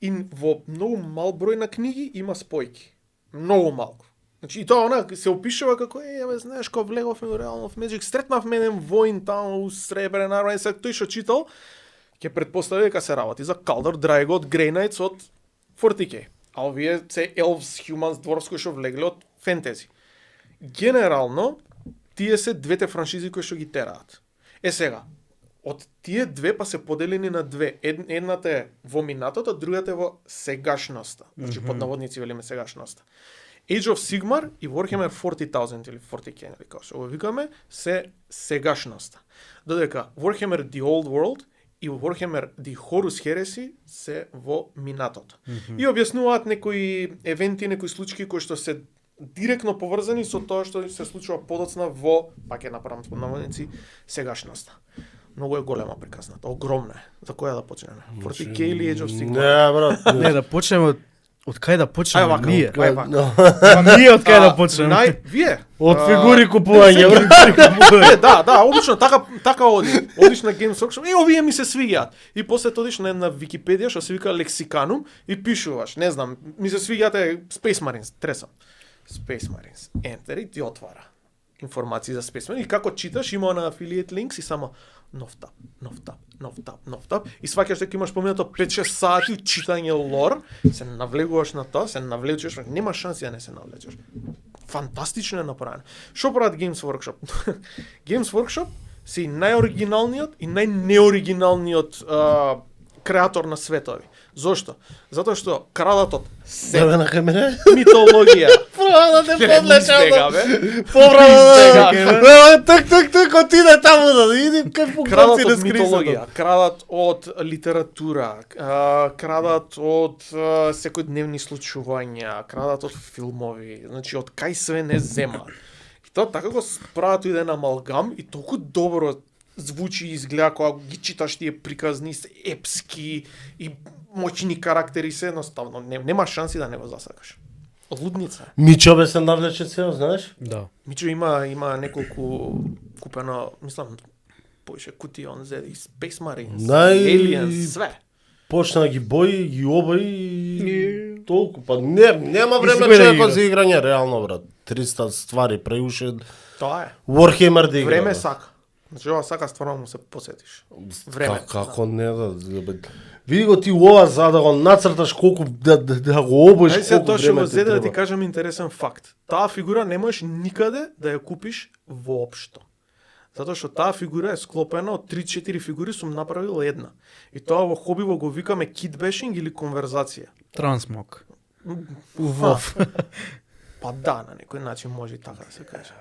и во многу мал број на книги има спојки. Многу малку. Значи, и тоа она се опишува како, еве, знаеш, кога влегов во Realm of Magic, сретнав менен воин таму у Сребрен арма, и сега тој што читал, ќе претпостави дека се работи за Калдор, Драйгот, Grey Knights од 40K. А овие се Elves, Humans, Dwarfs кои што влегле од фентези. Генерално, тие се двете франшизи кои што ги тераат. Сега, од тие две па се поделени на две. Едната е во минатото, другата е во сегашноста. Значи, под наводници велиме сегашноста. Age of Sigmar и Warhammer 40,000 или 40K, или како што го викаме, се сегашноста. Додека Warhammer The Old World и Warhammer The Horus Heresy се во минатото. И објаснуваат некои евенти, некои случаи кои што се директно поврзани со тоа што се случува подоцна во, пак е направам под наводници, сегашноста. Многу е голема приказната, огромна е. За која да почнеме? 40K или Age of Sigmar? Не, брат. Не, да почнеме од кај да Ај почнеме вака, ние. ај вака. Ние од кај да почнеме. Вие? Од фигури купување, брат. Да, обично така оди. Одиш на Games Workshop и овие ми се свиѓаат. И после одиш на една Википедија што се вика лексиканум и пишуваш, не знам, ми се свиѓате Space Marines, тресам. Space Marines. Enter и ти отвара информации за Space Marines. И како читаш, има на affiliate links и само нов тап. И сваќаш дека имаш поминато 5-6 сати читање лор, се навлегуваш на тоа, се навлечеш, нема шанси да не се навлечеш. Фантастично е направено. Што прават Games Workshop? Games Workshop се и најоригиналниот и најнеоригиналниот креатор на светови. Зошто? Затоа што крадат од се Себе на мене. митологија. Права да те повлечам. Избега, Так, отиде таму да иди кај Крадат фукаци од на митологија, скрисото. крадат од литература, крадат од секојдневни случувања, крадат од филмови, значи од кај све не зема. И тоа така го прават еден амалгам и толку добро звучи и изгледа кога ги читаш тие приказни се епски и моćни карактери се едноставно нема шанси да не го засакаш. Лудница. Мичо бе се навлече цел, знаеш? Да. Мичо има неколку купено, мислам, повеќе кутии он за и Space Marines, Aliens, све. Почна да ги бои, ги обаи и толку. Па нема време Изгода човек игра. за играње, реално брат. 300 ствари преуше. Тоа е. Warhammer да игра. Време брат. сака. Значи ова сака стварно му се посетиш. Време. Како не да бе. Види го ти ова за да го нацрташ колку да го обоиш Ај се колку тоа што време го ти зеде да ти треба. кажам интересен факт. Таа фигура не можеш никаде да ја купиш воопшто. Затоа што таа фигура е склопена од 3-4 фигури сум направил една. И тоа во хобиво го викаме китбешинг или конверзација. Трансмог. Вов. Па да, на некој начин може и така да се каже.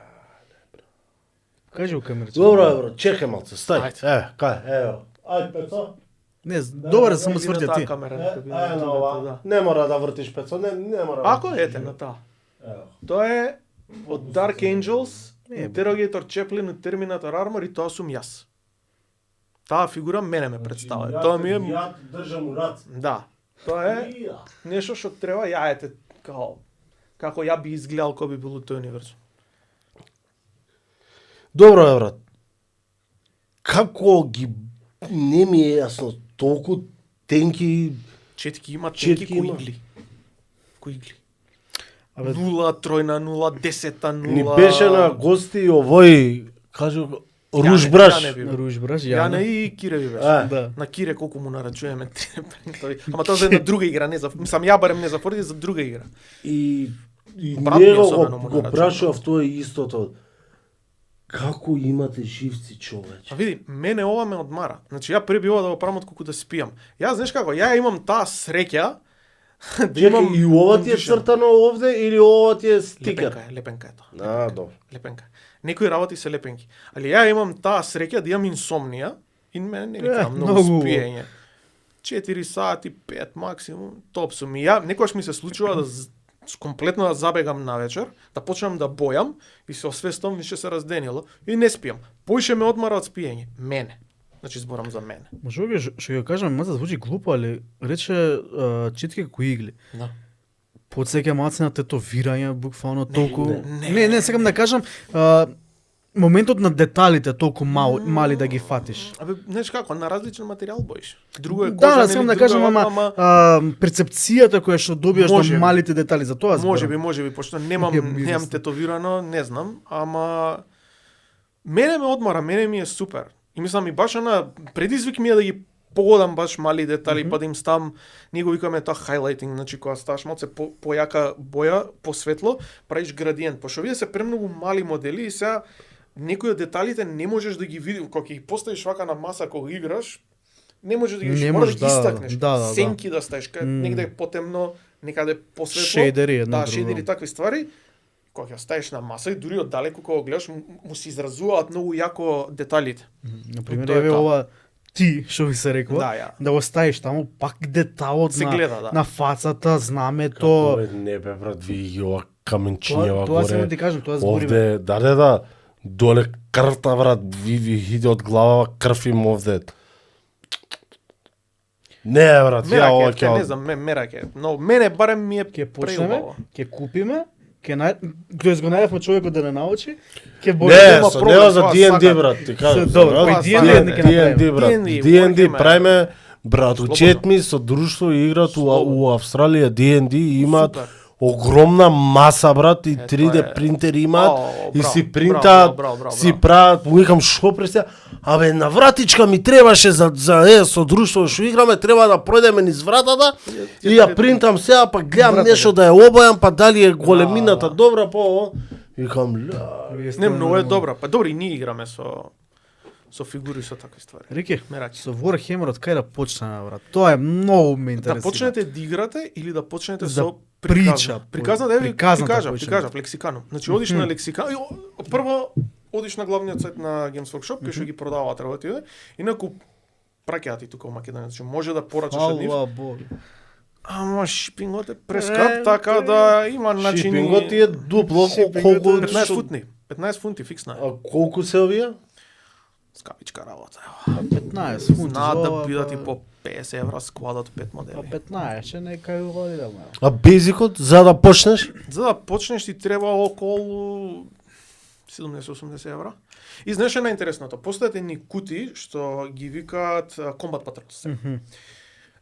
Кажи го камерче. Добро, бро, чекај малце, стај. Ајде. Кај, ево. Ајде, Пецо. Не, добро да само Иди на свртја таа ти. камера, нека види Ајде на другата, ова. да. Не мора да вртиш Пецо, не мора. Ако ете на таа. Ево. Тоа е од Dark Angels, Interrogator Chaplin од Terminator Armor и тоа сум јас. Таа фигура мене ме представува. Тоа ми е Ја држам у раце. да. Тоа е нешто што треба јаете како ја би изгледал кога би бил у тој универзум. Добро, брат. Како ги не ми е јасно толку тенки Четки има Четки тенки кои има. игли. Кои игли. Абе, 0, тројна 0, 10-та 0. ни беше на гости овој, кажу, Ружбраш. Ја не би. Руж браш, Јана Јана. и Кире би беше. А, Да. На Кире колку му нарачуваме тие прентови. Ама тоа за една друга игра, не за мислам ја барем не за Форди, за друга игра. И Брат ми него особено му го нарачува. прашував тоа е истото. Како имате живци, човече? А види, мене ова ме одмара. Значи ја преби ова да го правам отколку да спијам. Ја знаеш како, ја имам таа среќа да Чекај, и ова ти е кондишн. цртано овде или ова ти е стикер? Лепенка е тоа. А, добро. Лепенка. Некои работи се лепенки. Али ја имам таа среќа да имам инсомнија и мене не ми треба многу многу. спиење. 4 сати, 5 максимум, топ сум. И ја некогаш ми се случува да комплетно да забегам на вечер, да почнам да бојам и се освестам више се разденило и не спијам. Поише ме одмара од спиење. Мене. Значи зборам за мене. Може би што ја кажам, маса звучи глупо, али рече читки кои игли. Да. Подсеќа малце на тетовирање, буквално толку. не. Не, сакам да кажам, моментот на деталите толку мали да ги фатиш. Абе, знаеш како, на различен материјал боиш. Друго е Да, кожа, сакам нели, да кажам, друга, ама перцепцијата која што добиваш Може до би. малите детали, за тоа зборам. може би, пошто Ја немам мислам. тетовирано, не знам, ама мене ме одмара, мене ми е супер. И мислам и баш на предизвик ми е да ги погодам баш мали детали, па да им ставам, ние го викаме тоа highlighting, значи кога ставаш малце појака боја, посветло, правиш градиент, пошто овие се премногу мали модели и сега некои од деталите не можеш да ги видиш, кога ќе ги поставиш вака на маса кога играш, не можеш да ги видиш, Не мора да можеш, ги да, истакнеш. да. Сенки да ставиш, негде е потемно, некаде посветло. Шейдери, едно Да, друго. шейдери такви ствари. Кога ќе ставиш на маса и дури од далеку кога го гледаш му се изразуваат многу јако деталите. На пример, Тоа е еве тоа. ова ти што ви се рекла, Да, ја. да го ставиш таму, пак деталот Се на, гледа, да. на фацата, знамето. Тоа не бе, брат, ви ги ова каменчињева Тоа само горе. ти кажам, тоа збориме. Овде, да, доле крвта, брат, ви иде од глава, крв им овде. Не, брат, ја ова Мераке, не ќе... знам, мераке. Но мене барем ми е Ќе почнеме, преубаво. ќе купиме, тоест го најавме човекот да не научи, ќе Не, нема со проблем него за со D&D, сагата. брат, ти кажам. Добро, брат. кој D&D D&D, ќе направиме. D&D, брат. D&D, D&D Warhammer. правиме, брат, Слободно. учетми со друштво и играт у Австралија D&D и имаат Супер. огромна маса, брат, и 3D тоа е. принтери имаат О, и браво, си браво, принтаат, браво, си браво. прават, му викам шо пресја, абе на вратичка ми требаше за со друштво што играме, треба да пројдеме низ вратата и ја принтам сега, па гледам Вратата. нешто да ја обојам, па дали е големината добра, па ово. Викам, ля, Не, многу е добра. Па добри, ние играме со фигури со такви ствари. Рики, Мераки. со Warhammer од кај да почнеме, брат? Тоа е многу ме Да интересира. почнете да играте или да почнете За со прича. Приказна, да ви Приказната кажа, почнете. прикажа лексиканум. Значи одиш на лексиканум, прво одиш на главниот сајт на Games Workshop, кај што ги продаваат работите, инаку праќаат и тука во Македонија, значи може да порачаш од нив. Ала бог. Ама шипингот е прескап, така да има начини. шипингот ти е дупло, Шипингот колку... 15 фунти. 15 фунти фиксна. А колку се овие? Скапичка работа. Ева. 15 фунти. Знаат за да ова, бидат па- и по 50 евра складот 5 Па модели. 15, нека ја води да ме. А безикот за да почнеш? За да почнеш ти треба околу 70-80 евра. И знаеш што е најинтересното? Постојат едни кути што ги викаат Combat Patrols.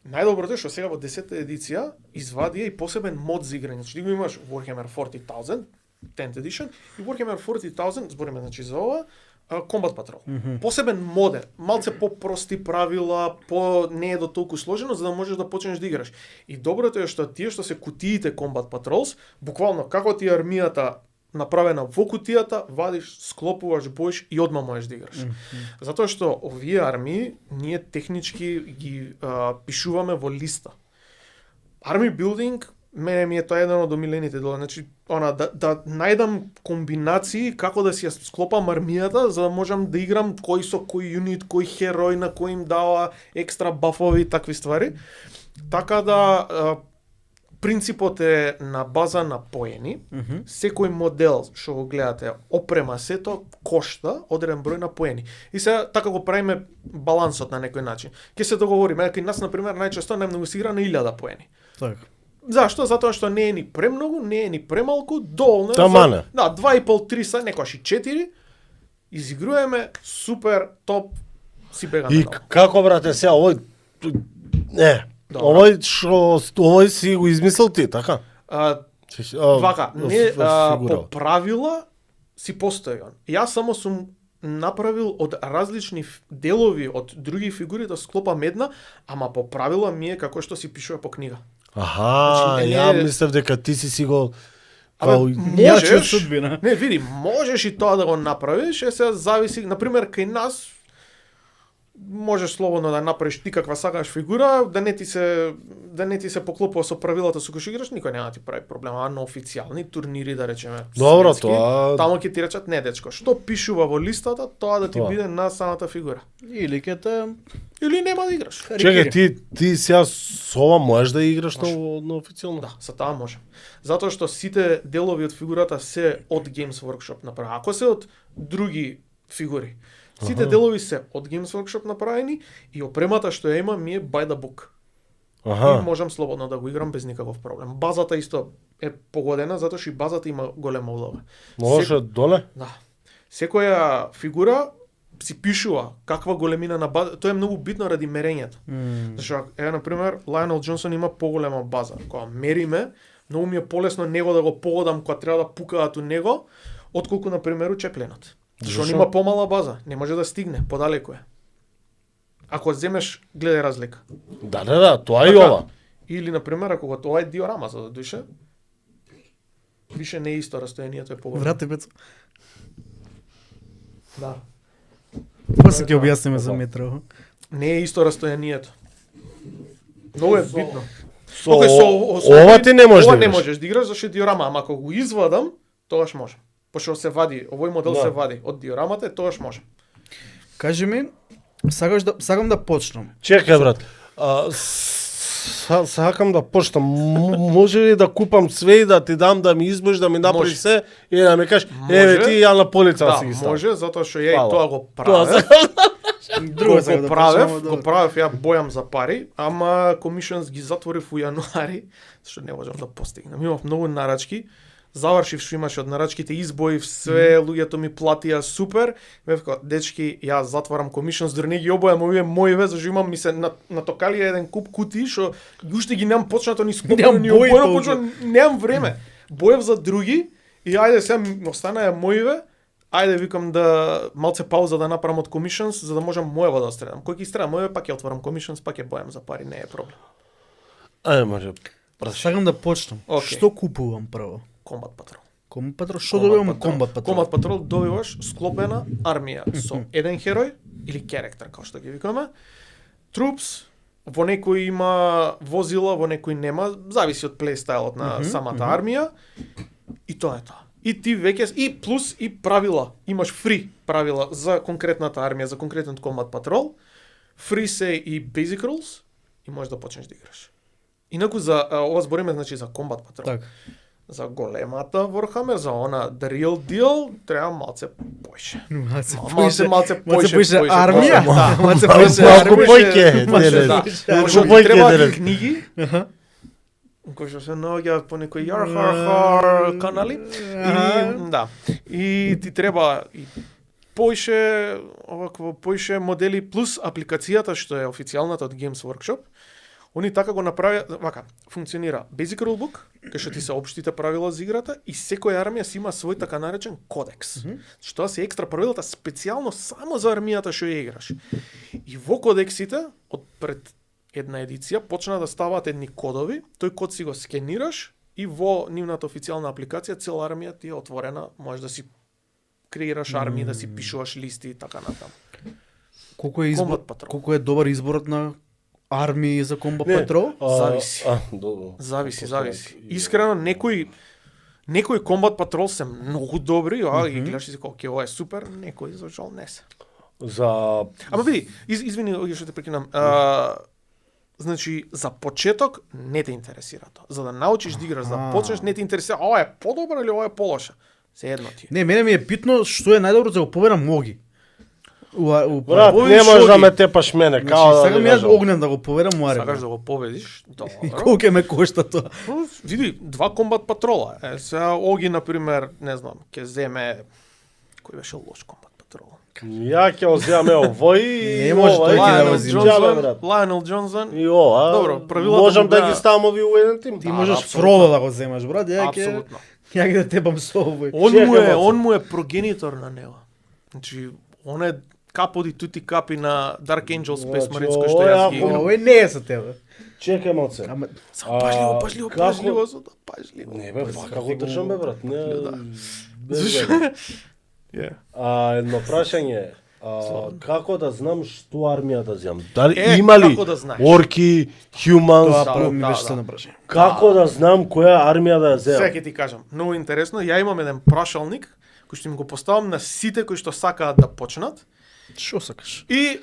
Најдоброто е што сега во 10-та едиција извадија и посебен мод за играње. Значи ти го имаш Warhammer 40,000, 10th edition, и Warhammer 40,000, збориме значи за ова, Combat Patrol. Посебен модер, малце по-прости правила, не е до толку сложено за да можеш да почнеш да играш. И доброто е што тие што се кутиите Combat Patrols, буквално како ти е армијата направена во кутијата, вадиш, склопуваш, боиш и одма можеш да играш. Затоа што овие армии ние технички ги пишуваме во листа. Army building мене ми е тоа еден од омилените дела. Значи, да најдам комбинации како да си ја склопам армијата за да можам да играм кој со кој юнит, кој херој, на кој им дава екстра бафови и такви ствари. Така да принципот е на база на поени. Секој модел што го гледате, опрема сето, кошта одреден број на поени. И сега така го правиме балансот на некој начин. Ќе се договориме, кај нас на пример најчесто најмногу се игра на 1000 поени. Така. Зашто? Затоа што не е ни премногу, не е ни премалку, доволно е. Тамане. Да, 2,5-3 са, некојаш и 4. Изигруеме супер топ си бегаме. И долу. како брате сега овој не, Добро. овој си го измислил ти, така? Вака, не фигурал. по правила си постои он. Јас само сум направил од различни делови од други фигури да склопам една, ама по правила ми е како што си пишува по книга. Аха, Значи, не- ја мислев дека ти си го Абе, као Јачи од можеш, судбина. не, види, можеш и тоа да го направиш, се зависи, например, кај нас можеш слободно да направиш ти каква сакаш фигура, да не ти се поклопува со правилата со кои што играш, никој нема да ти прави проблем, а на официјални турнири, да речеме, Добро, светски, тоа- таму ќе ти речат, не дечко, што пишува во листата, тоа да ти Тоа. биде на самата фигура. Или ќе те Или нема да играш. Чекај, ти сега со ова можеш да играш на официјално? Да, со таа можем. Затоа што сите делови од фигурата се од Games Workshop направени. Ако се од други фигури, сите делови се од Games Workshop направени и опремата што ја има ми е by the book. И Аха. можам слободно да го играм без никаков проблем. Базата исто е погодена затоа што и базата има голема улога. Може доле? Да. Секоја фигура си пишува каква големина на база, тоа е многу битно ради мерењето. Зашто на пример Лајонел Џонсон има поголема база. Кога мериме, многу ми е полесно него да го погодам кога треба да пукаат у него, отколку на пример у чепленот. Зашто он Зашо? има помала база, не може да стигне, подалеку е. Ако земеш, гледај разлика. Да, тоа и Така, ова. Или на пример ако го ова е диорама за да душе, више не е исто растојанието е поголемо. врати бец. Да. После ќе објасниме за метро. Не е исто растојанието. Многу е битно. Со, Океј, ова ти не можеш ова да не играш. можеш да играш зашто е диорама, ама ако го извадам, тогаш можам. Пошто се вади, овој модел Да. се вади од диорамата, тогаш можам. Кажи ми, сакам да почнам. Чекај брат. Сакам да почнам. Може ли да купам све и да ти дам да ми избоиш, да ми направиш Може. се и да ми кажеш, Може. еве ти ја на полица Да, си ги ставам. може, затоа што ја и Фала. тоа го Тоа правев. Друго сакам да правев, почнам, го правев ја бојам за пари, ама Commissions ги затворив у јануари, зашто не можам да постигнам. Имав многу нарачки, завршив што имаше од нарачките, избоив све, луѓето ми платија супер. Ме вика, дечки, ја затварам Commissions, дори не ги обојам овие моиве, зашто имам ми се натокали еден куп кутии што уште ги немам почнато ни скопено, Немам ни бои обојано, толку. почнам, немам време. Боев за други и ајде сега ми останаа моиве. Ајде викам да малце пауза да направам од Commissions за да можам мојава да стредам. Кој ги стреда мојава, пак ја отварам Commissions, пак ја бојам за пари, не е проблем. Ајде може. Сакам да почнам. Окей. Што купувам прво? Combat Patrol. Комбат патрол. Што добивам од Комбат патрол? Combat Patrol добиваш склопена армија со еден херој или керактер, како што ги викаме. Трупс, во некој има возила, во некој нема, зависи од плейстайлот на самата армија. И тоа е тоа. И ти веќе и плюс и правила. Имаш фри правила за конкретната армија, за конкретен Combat Patrol. Фри се и basic rules и можеш да почнеш да играш. Инаку за ова збориме значи за Combat Patrol. Така. За големата Warhammer, за она the real deal, треба малце поише. Малце Малце поише армија. Да, Малце поише Малку армија. појќе, Малце, деле. Да, Малку што појќе, треба деле. книги, Аха. кои што се наоѓаат по некои Yarhar канали. И да. И ти треба и поише овакво поише модели плюс апликацијата што е официјалната од Games Workshop. Они така го направија, вака, функционира Basic Rulebook, кај што ти се општите правила за играта и секоја армија си има свој така наречен кодекс. Што се екстра правилата специјално само за армијата што ја играш. И во кодексите од пред една едиција почна да ставаат едни кодови, тој код си го скенираш и во нивната официјална апликација цела армија ти е отворена, можеш да си креираш армии, да си пишуваш листи и така натаму. Колку е избор, Combat Patrol. колку е добар изборот на армии за Combat Не, Patrol? Зависи. Добро. Зависи. Искрено, некои Combat Patrol се многу добри, ги гледаш и си како, ова е супер, некои за жал не се. За Ама види, извини, оги што те прекинам. Значи, за почеток не те интересира тоа. За да научиш да играш, да почнеш, не те интересира, ова е подобро или ова е полоша. Се едно ти е. Не, мене ми е питно што е најдобро за да го победам Моги. брат, Бој не можеш да шоги. ме тепаш мене, Значи, као да сакам ти јас кажам. огнен да го победам у Сакаш арена. да го победиш? И Добро. колку ќе ме кошта тоа? Види, 2 комбат патрола. Сега Оги, например, не знам, ќе земе... Кој беше лош комбат патрол? Ја ќе оземаме овој и Не може ова, тој и ќе да Лайонел го Джонсон, взима. брат. Лайонел Джонсон. И ова. Добро, правилата можам му да беа- ги ставам ови у еден тим. Ти Да, можеш апсолутно. Фродо да го земаш, брат, ја ќе Апсолутно. ја ќе да тебам со овој. Чекай, Он му е прогенитор на него. Значи, он е капо ди тути капи на Dark Angel Space Значи, Marines кој што ова е јас ги ако- играм. Овој не е за тебе. Чекај малце. Ама Само пажливо, А, пажливо, како- пажливо, за да пажливо. Не бе, вака го држам бе, брат. Не. Да. без Зашо? веќе. Ја. Едно прашање. Како да знам што армија да земам? Дали Е, има ли како да знаеш? орки, humans? тоа Да, прво ми да, беше да. се напрашање. Како да знам која армија да ја Сега земам? ќе ти кажам, многу интересно, ја имам еден прашалник кој што им го поставам на сите кои што сакаат да почнат Што сакаш? и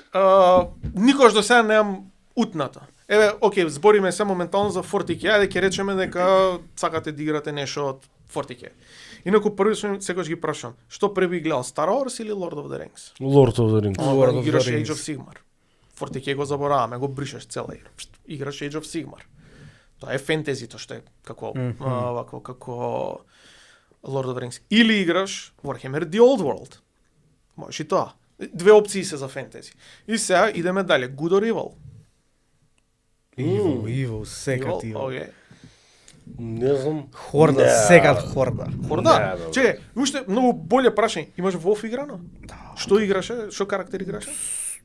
никош до сега немам утната. Еве, окей, збориме се моментално за 40K, ајде ќе речеме дека сакате да играте нешто од 40K. Инаку први секогаш ги прашам, што први гледал, Star Wars или Lord of the Rings? Lord of the Rings. Lord of the Играш Rings. Age of Sigmar. 40K го забораваме, го бришеш цела игра. Играш Age of Sigmar. Тоа е фентезито што е како вако како Lord of the Rings. Или играш Warhammer The Old World. Можеш и тоа. Две опции се за фентези. И сега идеме дале. Good or Evil? Evil, секат Evil, Evil. окей. Не знам. Хорда, Не. секат хорда. Хорда. Не, бе, Чекај, уште многу боле прашање. Имаш WoW играно? Да. Што играше? Што карактер играше?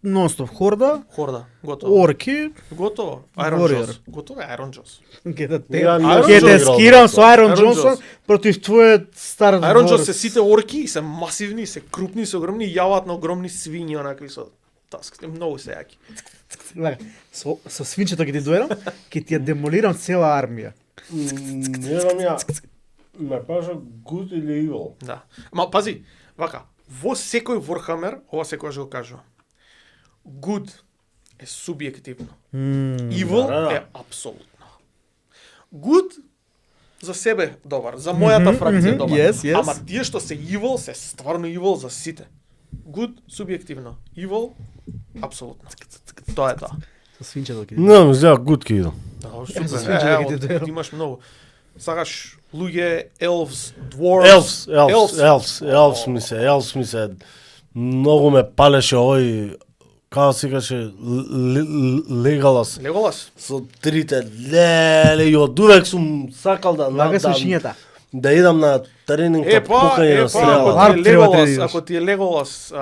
Нонстоп хорда, Хорда. Готово. орки, Готово. Iron Warrior. Jaws. Готово е Iron Jaws. ќе да те Ја не ќе сум те играл скирам тоа. со Iron Iron Джонсон Jaws. против твојот стар Iron Jaws дворец. се сите орки, се масивни, се крупни, се огромни, јават на огромни свињи, онакви со таск. Многу се јаки. Лага, со свинчето ќе ти дојдам, ќе ти ја демолирам цела армија. Не знам ја. Ме праша good или evil. Да. Ма пази, вака, во секој Warhammer, ова секогаш го кажувам. Good е субјективно. Evil да. е апсолутно. Good за себе добар, за мојата фракција добар. yes. Ама тие што се evil се стварно evil за сите. Good субјективно, evil апсолутно. Тоа е тоа. Со свинчето ќе ти. Не, за good ки идам. Да, за супер. свинчето ќе ти Ево, дојдам. ти имаш многу. Сакаш луѓе, elves, dwarves. Elves ми се многу ме палеше овој како се каже Legolas Леголас. со трите леле и одувек сум сакал да Лага со шинјата. да идам на тренинг за пукање на стрела. Ларп ако ти е треба да Леголас, идеш. ако ти е Леголас,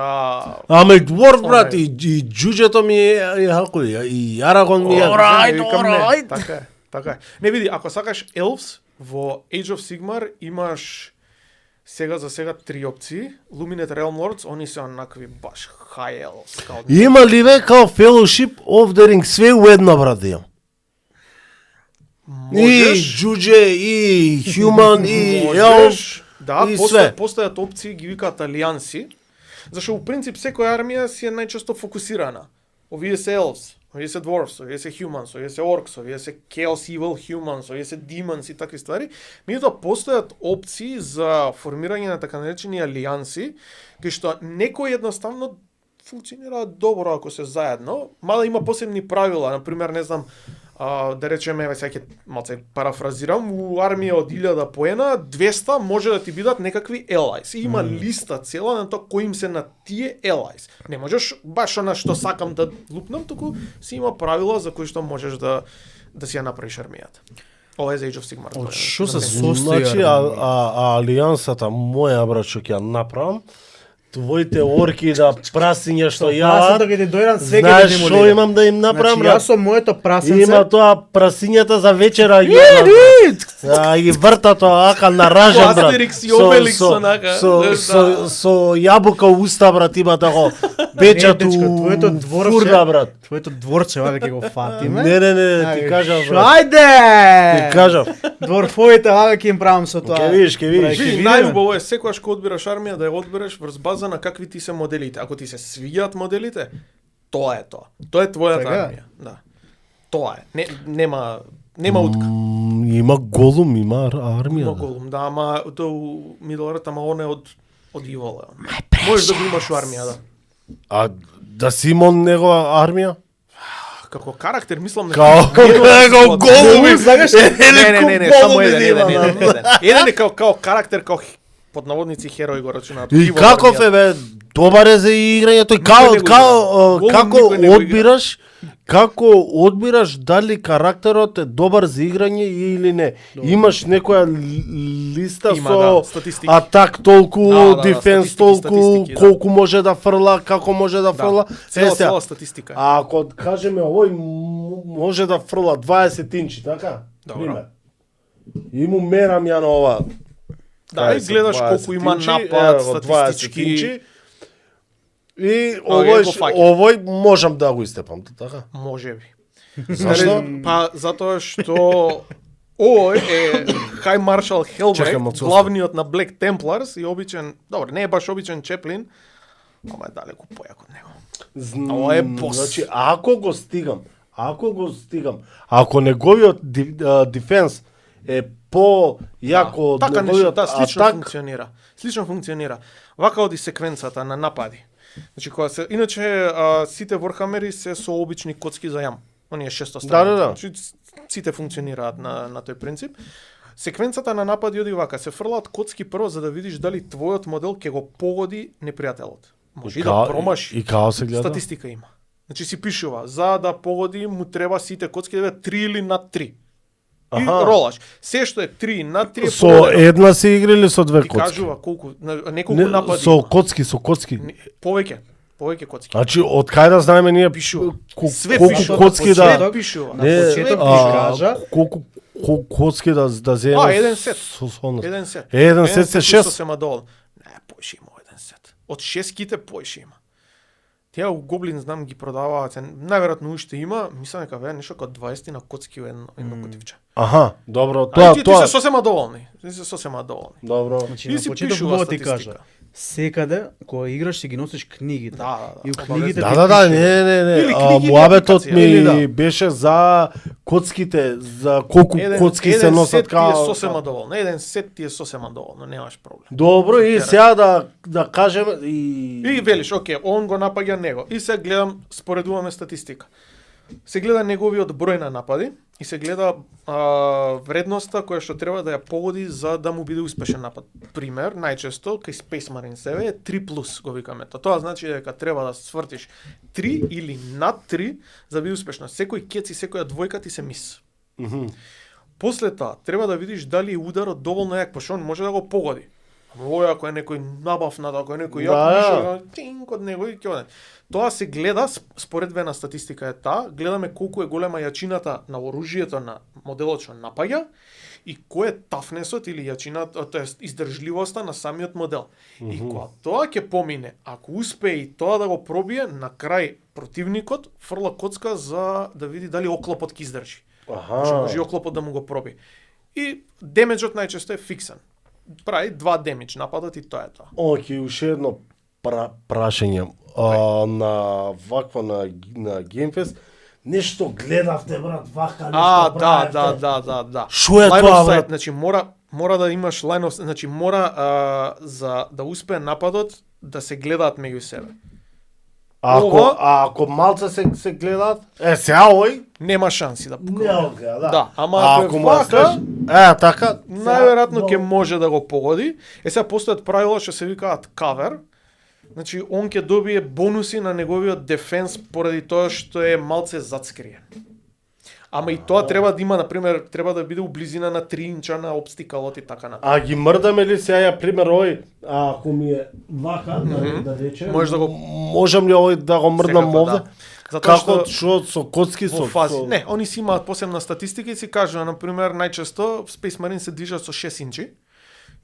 Ама и Dwarf брат Онај. и джуџето ми е хако и Арагон ми е. Alright. така е, така е. Не види, ако сакаш elves во Age of Sigmar имаш за сега 3 опции. Lumineth Realm Lords, они се онакви баш high elves, као Има ли ве као Fellowship of the Ring све уедно брат да имам? И можеш, джуџе, и human, и elf. можеш, да, и све. постојат опции, ги викаат алијанси, зашто у принцип секоја армија си е најчесто фокусирана. Овие се elves, овие се dwarfs, овие се humans, овие се orcs, овие се chaos evil humans, овие се demons и такви ствари, меѓутоа постојат опции за формирање на така наречени алијанси, кај што некои едноставно функционираат добро ако се заедно, мада има посебни правила, на пример, не знам, да речеме, сега ќе малце парафразирам, у армија од 1000 поена, 200 може да ти бидат некакви allies. И има листа цела на тоа кои им се на тие allies. Не можеш баш она што сакам да лупнам, туку си има правила за кои што можеш да си ја направиш армијата. Ова е за Age of Sigmar. Од што се Значи, состои? алијансата моја, брат, што ќе ја направам, твоите орки да прасиња што Прасето ја, ќе ти дојдат свеќе да знаеш ти што молирам. имам да им направам, Значи, јас со моето прасенце... Има тоа прасињата за вечера ги ги врта тоа ака на ражен, брат. Астерикс и Обеликс, онака, знаеш, да. Со јабука у уста, брат, има тако печат Не, дечко, у твоето дворче- фурда, брат. Твоето дворче, вака ќе го фатиме. Не, ти кажав, брат. Ајде! Ти кажав. Дворфовите, вака ќе им правам со тоа. Ќе видиш, ќе видиш. Ќе Види, видиме. најубаво е секогаш кога одбираш армија да ја одбереш врз база на какви ти се моделите. Ако ти се свиѓаат моделите, тоа е тоа. Тоа е твојата Така? армија. Да. Тоа е. Нема утка. Има голум, има армија. Има голум, да, ама тоа у Middle Earth, ама он е од Evil. Можеш да го имаш у армија, да. А да си имал негова армија? Како карактер, мислам Као голуми, Знаеш, Не, само еден. Еден е као карактер, као под наводници херои го рачунаат. И каков е бе? Добар е за играње, тој како никој не го одбираш? Како одбираш дали карактерот е добар за играње или не? Имаш некоја листа Има, со да, статистики. атак толку, Да, дефенс статистики, толку, да. колку може да фрла, како може да фрла. Цела статистика. А ако кажеме овој може да фрла 20 инчи, така? Добро. Пример. И му мерам ја на ова. Да, и гледаш 20 колку има инчи, напад, ево, 20 статистички. инчи. И Овој го фаќа. овој можам да го истепам, така? Можеби. Зашто? Па затоа што овој е High Marshal Чекам, Helbrecht, отсуства. главниот на Black Templars и обичен, добро, не е баш обичен Чеплин, ама е далеку појак од него. Ова е бос. Значи, ако го стигам, ако неговиот дефенс е по-јако од така неговиот да, слично атак, функционира. Слично функционира. Вака оди секвенцата на напади. Значи кога се иначе сите Warhammeri се со обични коцки за јам. Оние 600 страни. Да. Значи сите функционираат на тој принцип. Секвенцата на напади оди вака, се фрлаат коцки прво за да видиш дали твојот модел ќе го погоди непријателот. Може и да промаши. И као се гледа? Статистика има. Значи си пишува, за да погоди му треба сите коцки да бидат 3 или над 3. И Аха. ролаш. Се што е 3 над 3 е Со погодено. една се игра или со две Ти коцки? кажува колку неколку напади. Со има. коцки. Повеќе коцки. Значи, од кај да знаеме ние Пишува. Све колку пишува. коцки Све да... пишува. На почеток ти кажа. колку коцки да земе еден сет. со нас. Еден сет. Еден сет се 6. Се мадол. Не, поише има еден сет. Од 6 ките поише има. Тие у Гоблин знам ги продаваат, најверојатно уште има, мислам дека беа нешто како 20 на коцки во едно котивче. Аха, добро, Ти се тоа. сосема доволни. Ти се сосема доволни. Добро. Значи, И на си почеток пишува мога ти статистика. кажа. Секаде, кога играш, си ги носиш книгите. Да. И у книгите Да, ти да, пишува. не. Или книги, или Муабетот апликација. ми Или да. беше за коцките, за колку коцки се носат сет ти е као... сосема доволно. Еден сет ти е сосема доволно, немаш проблем. Добро, и сега да кажеме и... И велиш, оке, он го напаѓа него. И се гледам, споредуваме статистика. Се гледа неговиот број на напади и се гледа вредноста која што треба да ја погоди за да му биде успешен напад. Пример, најчесто кај Space Marines е 3+, го викаме. Тоа значи дека треба да свртиш 3 или над 3 за да биде успешно. Секој кец и секоја двојка ти се мис. После тоа, треба да видиш дали ударот доволно јак, пошто он може да го погоди. Овој ако е некој набавнат, ако е некој јак, Да. тинк од него и ќе оде. Тоа се гледа, споредбена статистика е таа, гледаме колку е голема јачината на оружјето на моделот што напаѓа и кој е тафнесот или јачината, тоест издржливоста на самиот модел. И кога тоа ќе помине, ако успее и тоа да го пробие, на крај противникот фрла коцка за да види дали оклопот ќе издржи. Што може и оклопот да му го проби. И демеджот најчесто е фиксен. Прави 2 демидж нападот и тоа е тоа. Оке, уште едно прашање. На вакво на Game Fest, Нешто гледавте брат, вака нешто Да. Шо е Line тоа of sight, брат? значи мора да имаш line of, значи за да успее нападот да се гледаат меѓу себе. Ако малце се гледаат, сега овој Нема шанси да не погоди. гледа, да. Да, ама А ако ако е му вака, оставиш, така, најверојатно ќе но- може да го погоди. Сега постојат правила што се викаат кавер. Значи он ќе добие бонуси на неговиот дефенс поради тоа што е малце зацкриен. Ама и тоа треба да има, например, треба да биде у близина на 3 инча на обстикалот и така на. А ги мрдаме ли сега, ја пример, овој, ако ми е вака, да речем, Можеш да го- можам ли овој да го мрдам Секако, овде? да. Затоа што Како, што, со коцки, во со... фази. со- Не, они си имаат посебна статистика и си кажува, например, најчесто Space Marine се движат со 6 инчи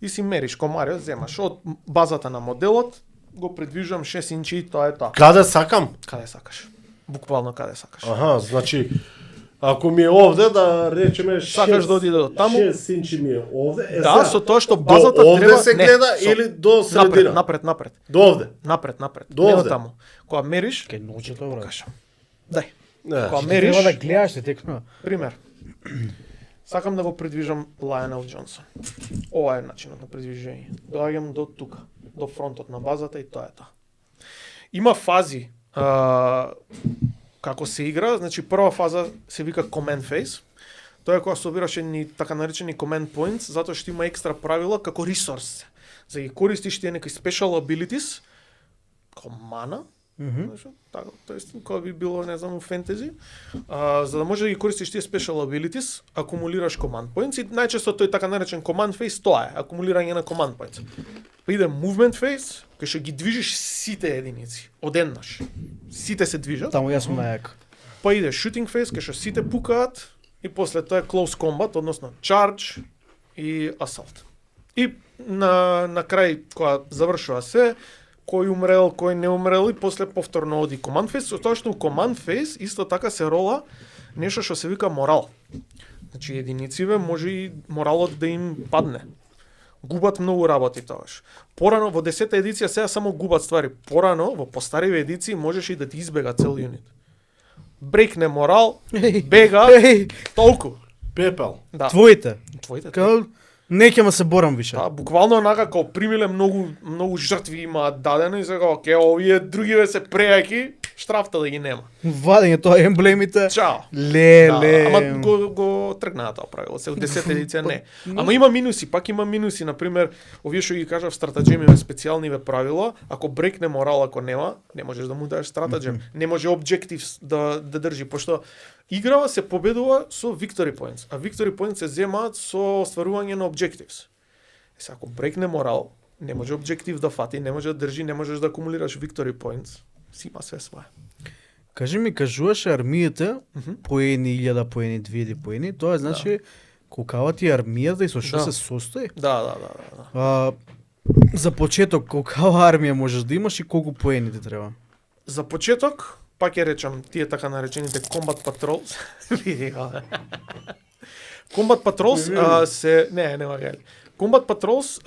и си мериш комариот, земаш од базата на моделот, го придвижувам 6 инчи и тоа е тоа. Каде сакам? Каде сакаш. Буквално каде сакаш. Аха, значи, ако ми е овде, да речеме, Сакаш да оди до таму? 6 инчи ми е овде. Да, сега, со тоа што до базата овде треба се гледа или до средина? Напред. До овде. Напред. До Не овде. таму. Кога мериш, Ке научите брат. кажам. Дај. Не. Кога Треба да мериш, гледаш те текно. пример. Сакам да го придвижам Лајонел Џонсон. Ова е начинот на придвижење. Доаѓам до тука, до фронтот на базата и тоа е тоа. Има фази како се игра, значи прва фаза се вика command phase. Тоа е кога собираш едни така наречени command points, затоа што има екстра правила како resource. За да ги користиш тие некои special abilities, како мана, знаеш, така, тоест кога би било, не знам, у фентези, за да може да ги користиш тие special abilities, акумулираш command points и најчесто тој така наречен command phase тоа е, акумулирање на command points. Па иде movement phase, кај што ги движиш сите единици, одеднаш. Сите се движат. Таму јас сум најак. Па иде shooting phase, кај што сите пукаат и после тоа е close combat, односно charge и assault. И на крај кога завршува се, кој умрел, кој не умрел и после повторно оди command phase, со тоа што у command phase исто така се рола нешто што се вика морал. Значи единициве може и моралот да им падне. Губат многу работи тогаш. Порано во 10-та едиција сега само губат ствари. Порано во постариви едиции можеше и да ти избега цел юнит. Брекне морал, бега, толку. Пепел. Да. Твоите. Твоите. Као не ќе ме се борам више. Да, буквално онака као примиле многу жртви имаат дадено и сега оке, овие другиве се прејаки, штрафта да ги нема. Вадење тоа емблемите. Чао. Леле. Ама го тргнаа тоа правило, се у 10 едиција не. Ама има минуси, пак има минуси, на пример, овие што ги кажав стратеџемиве специјалниве правила, ако брекне морал, ако нема, не можеш да му дадеш стратеџем, не може објектив да држи, пошто играва се победува со victory points, а victory points се земаат со остварување на objectives. Сега ако брекне морал, не може објектив да фати, не може да држи, не можеш да акумулираш victory points, си има све свое. Кажи ми, кажуваше армиите по едни 1000, по едни 2000, по едни, тоа значи колкава ти е армијата и со што Да. се состои? Да. За почеток, колкава армија можеш да имаш и колку поени ти треба? За почеток, пак ја речам, тие така наречените Combat Patrols. Види го. Combat Patrols се... нема гајли. Combat Patrols,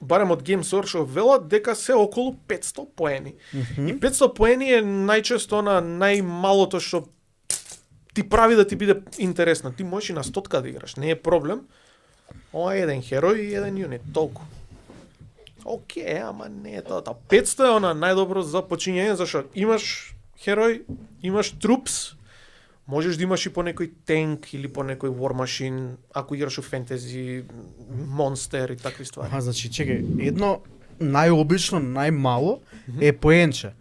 барем од Games Workshop велат дека се околу 500 поени. И 500 поени е најчесто на најмалото што ти прави да ти биде интересно. Ти можеш и на 100 да играш, не е проблем. Ова е еден херој и еден юнит, толку. Океј, ама не е тоа. 500 е она најдобро за почињење, зашто имаш херој, имаш трупс, можеш да имаш и по некој тенк или по некој war machine, ако играш у фентези, монстер и такви ствари. Аха, значи, чекај, едно најобично, најмало е поенче.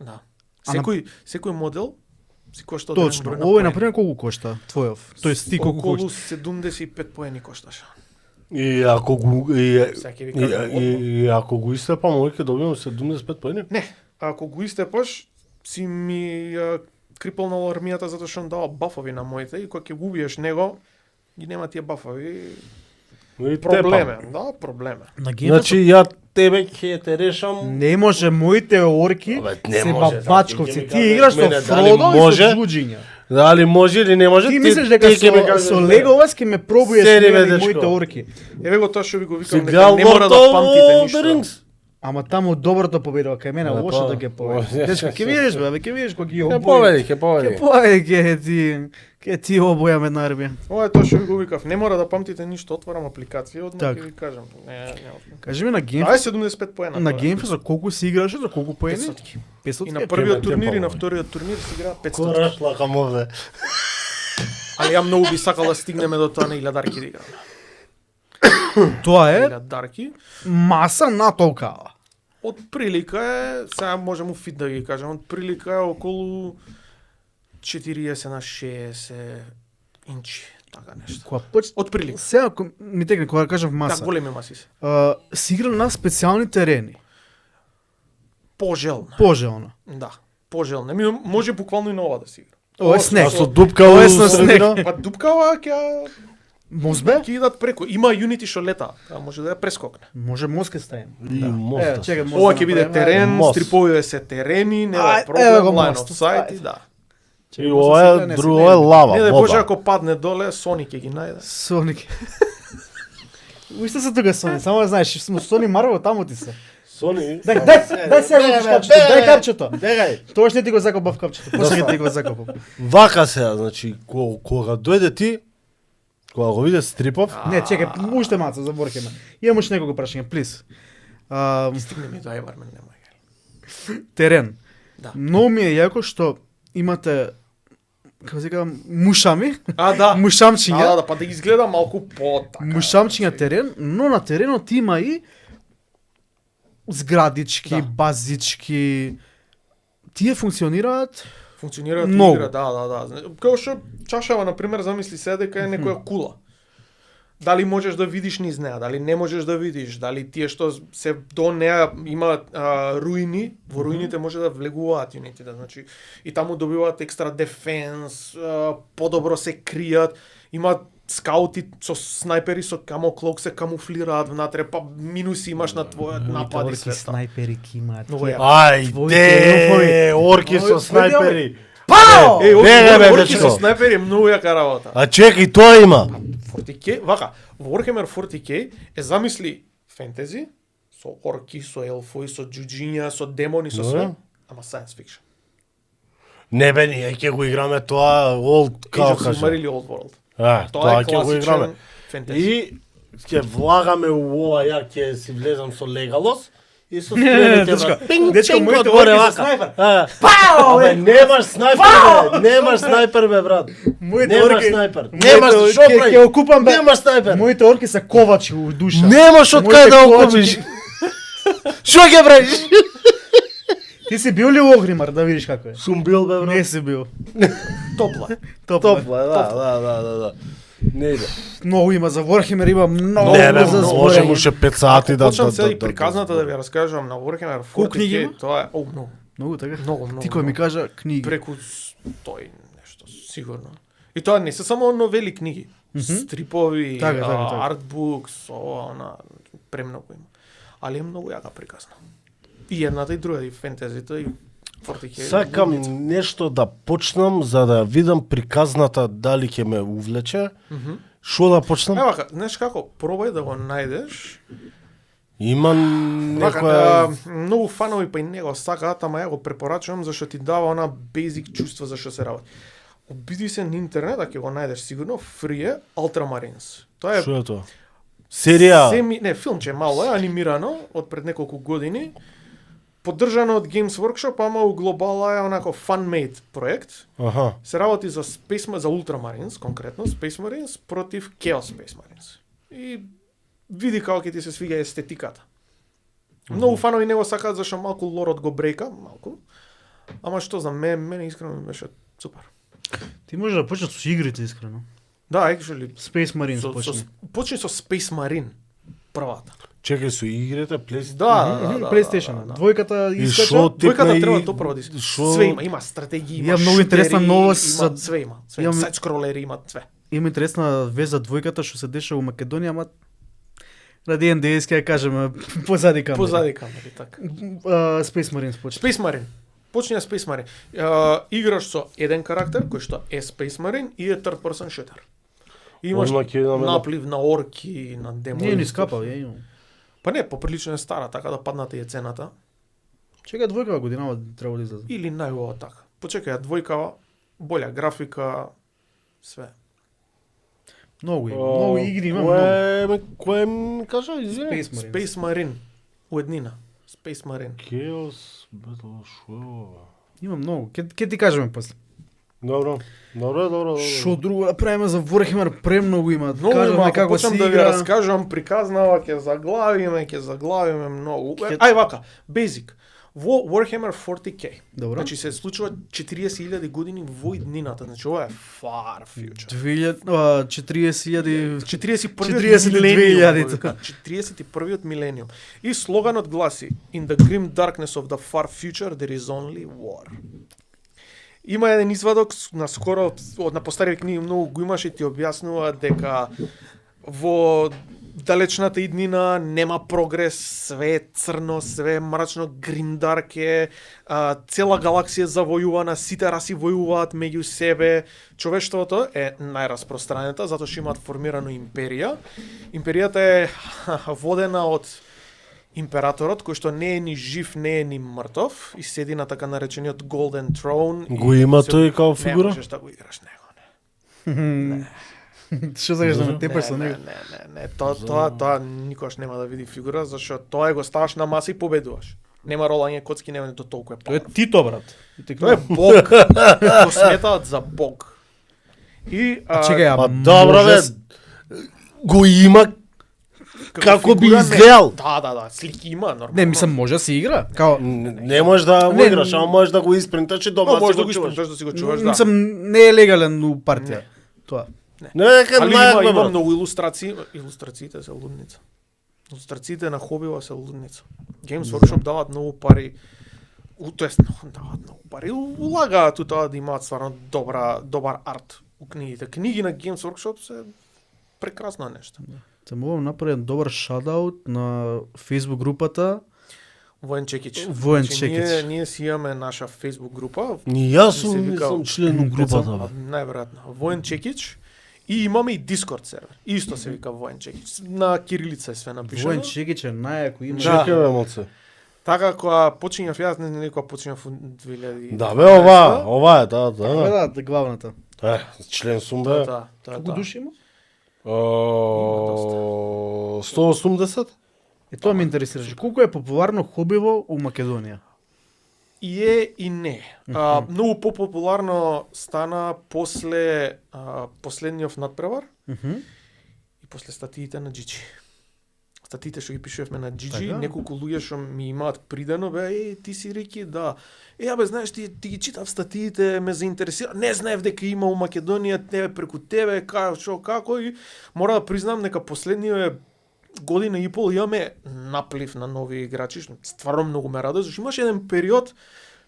Да. А на- Секој модел си кошта Точно. одреден број на Овој, поени. например, колку кошта твојов? Тоест, ти колку Околу кошта? 75 поени кошташе. И ако го Сега ќе ви кажам и ако го истепам, овој ќе добиам 75 поени. Не, ако го истепаш, си ми крипалнал армијата затоа што он дава бафови на моите и кога ќе го убиеш него, ги нема тие бафови. И Проблеме, тепам. да, проблеме. На геймот Значи ја тебе ќе те решам. не може моите орки Абе, не се може, бабачковци. ти ќе ми Ти кажеш играш со мене дали Фродо и може? со джуџиња. Дали може или не може? Ти мислиш дека ќе ми кажеш со мене. Леголас ќе ме пробуеш Сери, бе, мене и дечко. моите орки. Еве го тоа што ви го Си викам, дека гледал не мора да Lord of памтите the ништо. Rings? Ама таму доброто победува, кај мене Да, лошото па, ќе победи. о, Дечко, ќе видиш бе, ќе видиш кога ги Ке обои. поведи, ке Ќе поведи. победи, ќе ти обојаме нарби. Ова е тоа што ви го викав. Не мора да памтите ништо, отварам апликација, одма Така. ќе ви кажам. Не. Кажи ми на Game Дај 75 поена. на тоа е. Game за колку си играше, за колку поени? 500. 500. И на Е, првиот Темпо, турнир и на бе. вториот турнир си игра 500. Кораш лакам овде. Али ја многу би сакал да стигнеме до тоа на илјадарки да играме. Тоа е Илјадарки. маса на толкава. Од прилика е, сега можам у фит да ги кажам, од прилика е околу 40 на 60 инчи, така нешто. Кога поч... Од прилика. Сега ми текне кога кажав Да, маса. големи маси се. Си игра на специјални терени. Пожелна. Пожелно. Да, пожелна. Може буквално и на ова да си игра. Ова е снег. А со дупка Ова е у со средина? снег. Па дупкава ќе Мозбе? ќе идат преку. Има Unity што лета, а може да ја прескокне. Може мост ке ставим. И моста. чекај, мост Ова да ќе биде направиме. терен, мост. стриповија се терени, не Ај, да еве проблем, го лайн мост. оф сайт и Ајде. да. И ова е друго е лава, Не да Боже вода. ако падне доле, Сони ќе ги најде. Соник. Уште се тука Сони, само да знаеш, смо Сони Марвел таму ти се. Сони. Дај сега го капчето, дај капчето. Дегај. Тоа не ти го закопав капчето, после ќе ти го закопав. Вака сега, значи, кога дојде ти, кога го виде стрипов, Не, чекај, уште маца за Warhammer. Имам уште неколку прашања, плиз. Стигне ми до Евермен, немај. Терен. Да. Многу ми е јако што имате како се кажам, мушами, А, да. мушамчиња, Да, па да изгледа малку по така. мушамчиња терен, но на теренот има и зградички, Да. базички. Тие функционираат Функционираат Многу. игра, да. Како што чашава на пример, замисли се дека е некоја кула. Дали можеш да видиш низ неа, дали не можеш да видиш, дали тие што се до неа имаат руини, во руините може да влегуваат юнитите, значи и таму добиваат екстра дефенс, подобро се кријат, имаат скаути со снајпери со камоклок се камуфлираат внатре, па минуси имаш на твојот напад и све тоа. снайпери имаат. Многу јако. ајде, орки со Овој, снайпери. Пао! Бега, бе, орки со дечко. снайпери е многу јака работа. А чекај, тоа има. 40K, вака, во Warhammer 40K е замисли фентези, со орки, со елфои, со джуджиња, со демони, со све, Добре. ама science fiction. Не бе, ние ќе го играме тоа old Age како of кажа. Sigmar или Old World. Тоа ќе го играме. класичен фентези. И ќе влагаме у ова, ја ќе си влезам со легалос и со стрелите дечко, брат. Пинг, дечко, пинг, моите одгоре орки со вака. снайпер. Пау! Абе, немаш снайпер, бе. Немаш снайпер, бе, брат. Моите Немаш орки- снайпер. моите Немаш орки- шо прави? ќе окупам, бе. Немаш снайпер. Моите орки се ковачи у душа. Немаш од Моите кај да ковачки- окупиш. Шо ќе правиш? Ти си бил ли у Огримар да видиш како е? Сум бил, бе, брат. Не си бил. Топла. Топла, да. Не иде. Многу има за Warhammer, има многу Не, бе, за можем зборење. уште 5 сати да Почнам сега и приказната да ви ја раскажам на Warhammer 40K, Колку книги има? тоа е, многу. Многу така. Многу. Ти кој ми кажа книги. Преку 100 и нешто, сигурно. И тоа не се само новели книги. Стрипови, Така, така. артбукс, она, премногу има. Али е многу јака приказна. И едната и друга, и фентезито, и 40K. Сакам луѓица. нешто да почнам за да видам приказната дали ќе ме увлече. Шо да почнам? Вака, знаеш како, пробај да го најдеш. Има Вака, некоја многу фанови па и него сакаат, ама ја го препорачувам зашто ти дава она бейзик чувство за што се работи. Обиди се на интернет, а ќе го најдеш сигурно, free е Ultramarines. Тоа е Шо е тоа? Серија. не, филмче мало е, анимирано, од пред неколку години, поддржано од Games Workshop, ама у глобала е онако fan-made проект. Аха. Се работи за за Ultramarines, конкретно, Space Marines против Chaos Space Marines. И види како ќе ти се свига естетиката. Многу фанови него сакаат зашто малку лорот го брейка, малку. Ама што за мене искрено ми беше супер. Ти може да почнеш со игрите искрено. Да, actually, Space Marines почни. почни со Space Marine, првата. Чекај со игрите, PlayStation. Да. PlayStation. Двојката И искача. шо Двојката текна треба и- тоа прво да иска. шо- Све има стратегии, има Ја многу интересна шутери, новост има за- све има. Све Имам- сайд скролери има све. Има интересна вест за двојката што се деша у Македонија, ама ради НДС ќе ја кажеме позади камера. Позади камери, така. Space Marines почна. Space Marine. Почнеја Space Marine. Играш со еден карактер кој што е Space Marine и е third person shooter. Имаш Одма ќе идеме на- наплив на орки, на демони. Не, ни скапа, ја имам. Па не, поприлично е стара, така да падната е цената. Чека двојкава годинава треба да излезе. Или најубава така. Почекај, двојкава, болја графика, све. Многу има, многу игри има, многу. Кое ми кажа, извини? Space Marine. Space Marine, уеднина. Space Marine. Chaos Battle шо? Има многу. Ке ти кажеме после. Добро. Шо друго да правиме за Warhammer, премногу има. Многу Кажеме има, ако како почнам се да ви игра. раскажам, приказнава, ќе заглавиме многу. Ај вака, basic. Во Warhammer 40K. Добро. Значи се случува 40.000 години во иднината. Значи ова е far future. 40.000 41-иот 42.000. 41-иот милениум. И слоганот гласи: In the grim darkness of the far future there is only war. Има еден извадок наскоро од на постари книги многу го имаше и ти објаснува дека во далечната иднина нема прогрес, све е црно, све е мрачно, гримдарк е, цела галаксија завојувана, сите раси војуваат меѓу себе. Човештвото е најраспространета затоа што имаат формирано империја. Империјата е водена од императорот, кој што не е ни жив, не е ни мртов, и седи на така наречениот Golden Throne. Го има тој као фигура? Не можеш да го играш него, не. Што сакаш да ме тепаш со него? Не, тоа никогаш нема да види фигура, зашто тоа го ставаш на маса и победуваш. Нема ролање коцки, нема нито толку е Тој е памет. Тито, брат. Тој е бог. Го сметаат за бог. И Чекај, Па добро бе. Го има како би фигура, изгледал. Да, слики има нормално. Не, мислам може да се игра. Као Не можеш да го Не, играш, ама можеш да го испринташ и дома Но си можеш да го го чуваш. испринташ да си го чуваш, да. мислам не е легален у партија. Тоа. Не, дека Али мајак бе, има брат. многу илустрации. Илустрациите се лудница. Илустрациите на хобива се лудница. Games Workshop даваат многу пари. Тоест, даваат многу пари. Улагаат у тоа да имаат стварно добар арт у книгите. Книги на Games Workshop се прекрасно нешто. Те мога направи еден добар шадаут на Facebook групата. Воен Чекич. Воен Значи, Чекич. Ние си имаме наша Facebook група. Ни јас Се сум, вика- сум член на групата, бе. Најверојатно. Воен Чекич. И имаме и Discord сервер. Исто се вика Воен Чекич. На кирилица е све напишано. Воен Чекич е најако има. Да. Чекај бе, моце. Така кога почињав јас, не кога почињав во 2000. Да бе, ова е, да. Да, главната. Член сум бе. Колку души има? 180? Тоа ме интересираше. Колку е популарно хобиво у Македонија? И е и не. Многу популарно стана после последниот надпревар и после статиите на Джиджи. Статиите што ги пишувавме на Джиджи, Така? неколку луѓе што ми имаат придено, бе, ти си Рики, да. Абе, знаеш, ти ги читав статиите, ме заинтересира. Не знаев дека има у Македонија, тебе преку тебе, како, и мора да признам дека последниот година и пол имаме наплив на нови играчи, што стварно многу ме радува, зашто имаше еден период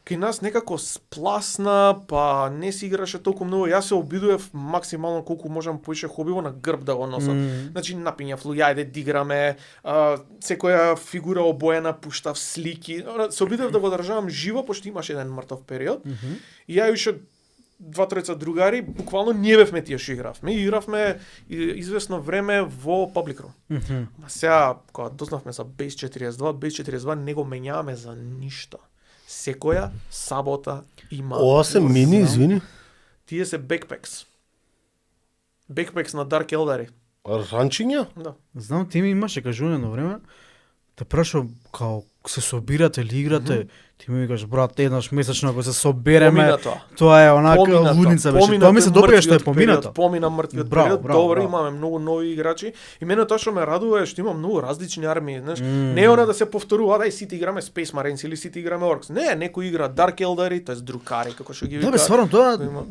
кај нас некако спласна, па не си играше толку многу. Јас се обидував максимално колку можам поише хобиво на грб да го носам. Значи напињав луѓе, ајде да играме, секоја фигура обоена пуштав слики. Се обидував да го државам живо, пошто имаше еден мртов период. И ја уште два-тројца другари, буквално ние бевме тие што игравме. И игравме известно време во Public Room. Ма сега, кога дознавме за Base 42, Base 42 не го менјаваме за ништо. Секоја сабота има. Ова се мини, извини. Тие се backpacks. Backpacks на Dark Eldaри. Ранчиња? Да. Знам, ти ми имаше кажување на време, те прашав као се собирате или играте, ти ми викаш брат еднаш месечно ако се собереме, Помина тоа е онака Помина лудница беше. Помина Тоа ми се допаѓа што е мртвиот поминато. период, Помина мртвиот Браво, период. браво, Добро, браво. имаме многу нови играчи. И мене тоа што ме радува е што има многу различни армии, знаеш. Не е она да се повторува, дај сите играме Space Marines или сите играме Orcs. Не, некој игра Dark Eldaри, тоа е друкари како што ги Да викаат. бе, стварно тоа Има-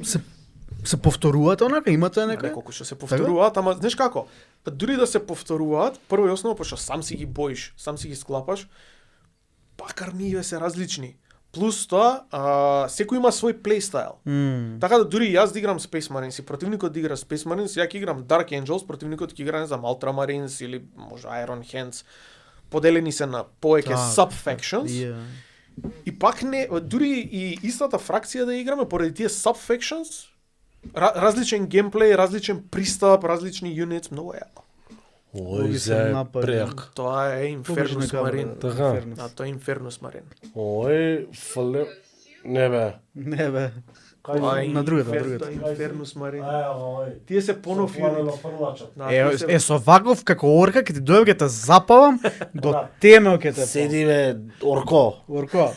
се повторуваат онака, имате Нека некој. колку што се повторуваат, ама знаеш како? Дури да се повторуваат, прво и основно пошто сам си ги боиш, сам си ги склапаш, пак армиите се различни. Плюс тоа, секој има свој плейстайл. Така да дури јас да играм Space Marines и противникот да игра Space Marines, ја ќе играм Dark Angels, противникот ќе игра не знам Ultramarines или може Iron Hands. Поделени се на повеќе sub-factions. И пак не, дури и истата фракција да играме поради тие sub-factions, различен геймплей, различен пристап, различни юнитс, многу е јако. Ој, Други се зе, напади. прејак. Тоа е Infernus Marine. Така. Да, тоа е Infernus Marine. Ој, фале... Не бе. Не бе. Тоа е На другата, Инфер- другата. тоа е Infernus Marine. ој. Тие се понов юнит. Да, тие се- Со ваков како орка ќе ти дојдам ќе те запалам до темел ќе те. Седи бе, орко. Орко.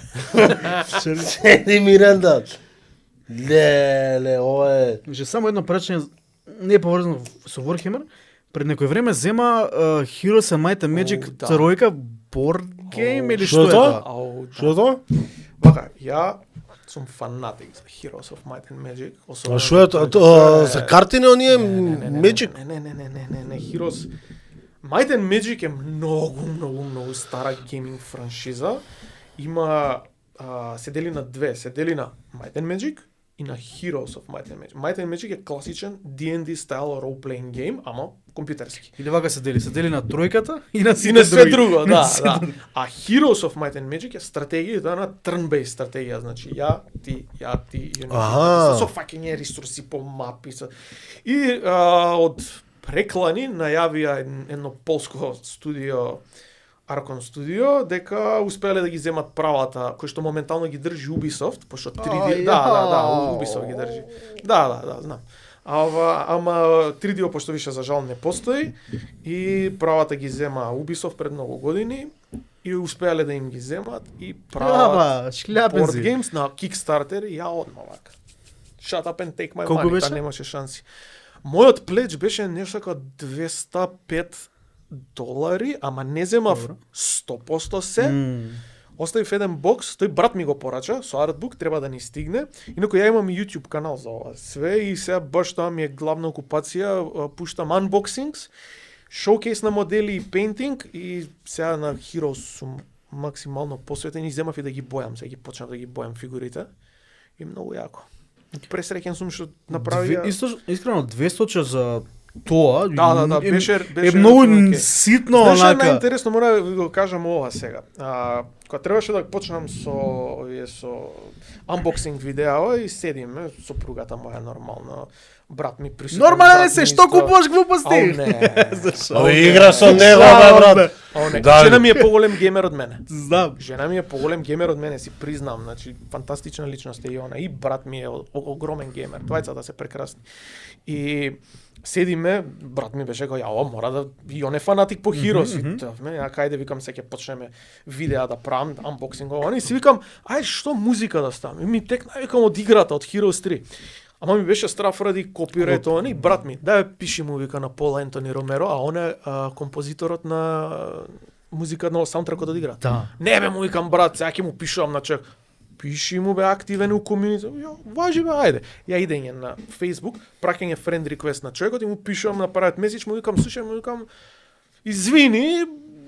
Седи Миранда. Леле, ова е... Значи само едно прашање не е поврзано со Warhammer. Пред некој време зема Heroes and Might and Magic да. тројка board game или Што што е е тоа? тоа? Ау, да. Што е тоа? Вака, ја сум фанатик за Heroes of Might and Magic. А што е тоа? За картини оние Magic? Не, Heroes Might and Magic е многу стара гейминг франшиза. Има се дели на две, се дели на Might and Magic и на Heroes of Might and Magic. Might and Magic е класичен D&D стайл role playing game, ама компјутерски. Или вака се дели на тројката и на И сите на све други. друго, На да, сите да. други. А Heroes of Might and Magic е стратегијата на turn-based стратегија, значи ја, ти, юнити, Аха. со фаќање ресурси по мапи. И од преклани најавија едно полско студио, Archon Studio, дека успеале да ги земат правата, кои што моментално ги држи Ubisoft, пошто 3D, да, Ubisoft ги држи. Да, знам. Ама 3D пошто више за жал не постои и правата ги зема Ubisoft пред многу години и успеале да им ги земат и прават Ама, board шкљапензи. games на Kickstarter и ја одма вака. Shut up and take my Колку money, беше? та немаше шанси. Мојот плеч беше нешто како $205, ама не земав 100% се. Оставив еден бокс, тој брат ми го порача со артбук, треба да ни стигне. Инаку ја имам и YouTube канал за ова све и сега баш тоа ми е главна окупација, пуштам unboxings, шоукейс на модели и пейнтинг и сега на Heroes сум максимално посветен и земав и да ги бојам, сега ги почнав да ги бојам фигурите. И многу јако. Пресреќен сум што направи. Искрено 200 за тоа. Да, беше е многу окей. ситно Знаеш, онака. најинтересно мора да ви го кажам ова сега. Кога требаше да почнам со unboxing видео и седиме сопругата моја нормално, брат ми присутен. Нормален брат се, ми што исто. купуваш глупости? Ау, не. Зашо? Ој, игра со него, бе, брат. Ау, не. Да. Жена ми е поголем геймер од мене. Знам. Жена ми е поголем геймер од мене, си признам, значи фантастична личност е и она. И брат ми е огромен геймер. Двајцата се прекрасни. И седиме, брат ми беше кој, јао, мора да и он е фанатик по Heroes. И тоа, ја кајде викам се ќе почнеме видеа да правам, unboxing и си викам, ај што музика да ставам. И ми текна викам од играта од Heroes 3. Ама ми беше страф ради копирајт они, брат ми, да пиши му вика на Пол Ентони Ромеро, а он е композиторот на музика на саундтрекот од играта. Да. Не бе му викам брат, сега ќе му пишувам на човек. Пиши му бе активен у комјунити. Ја, важи бе, ајде. Ја идење на Facebook, праќање friend request на човекот и му пишувам на private message, му викам, слушај, му викам, извини,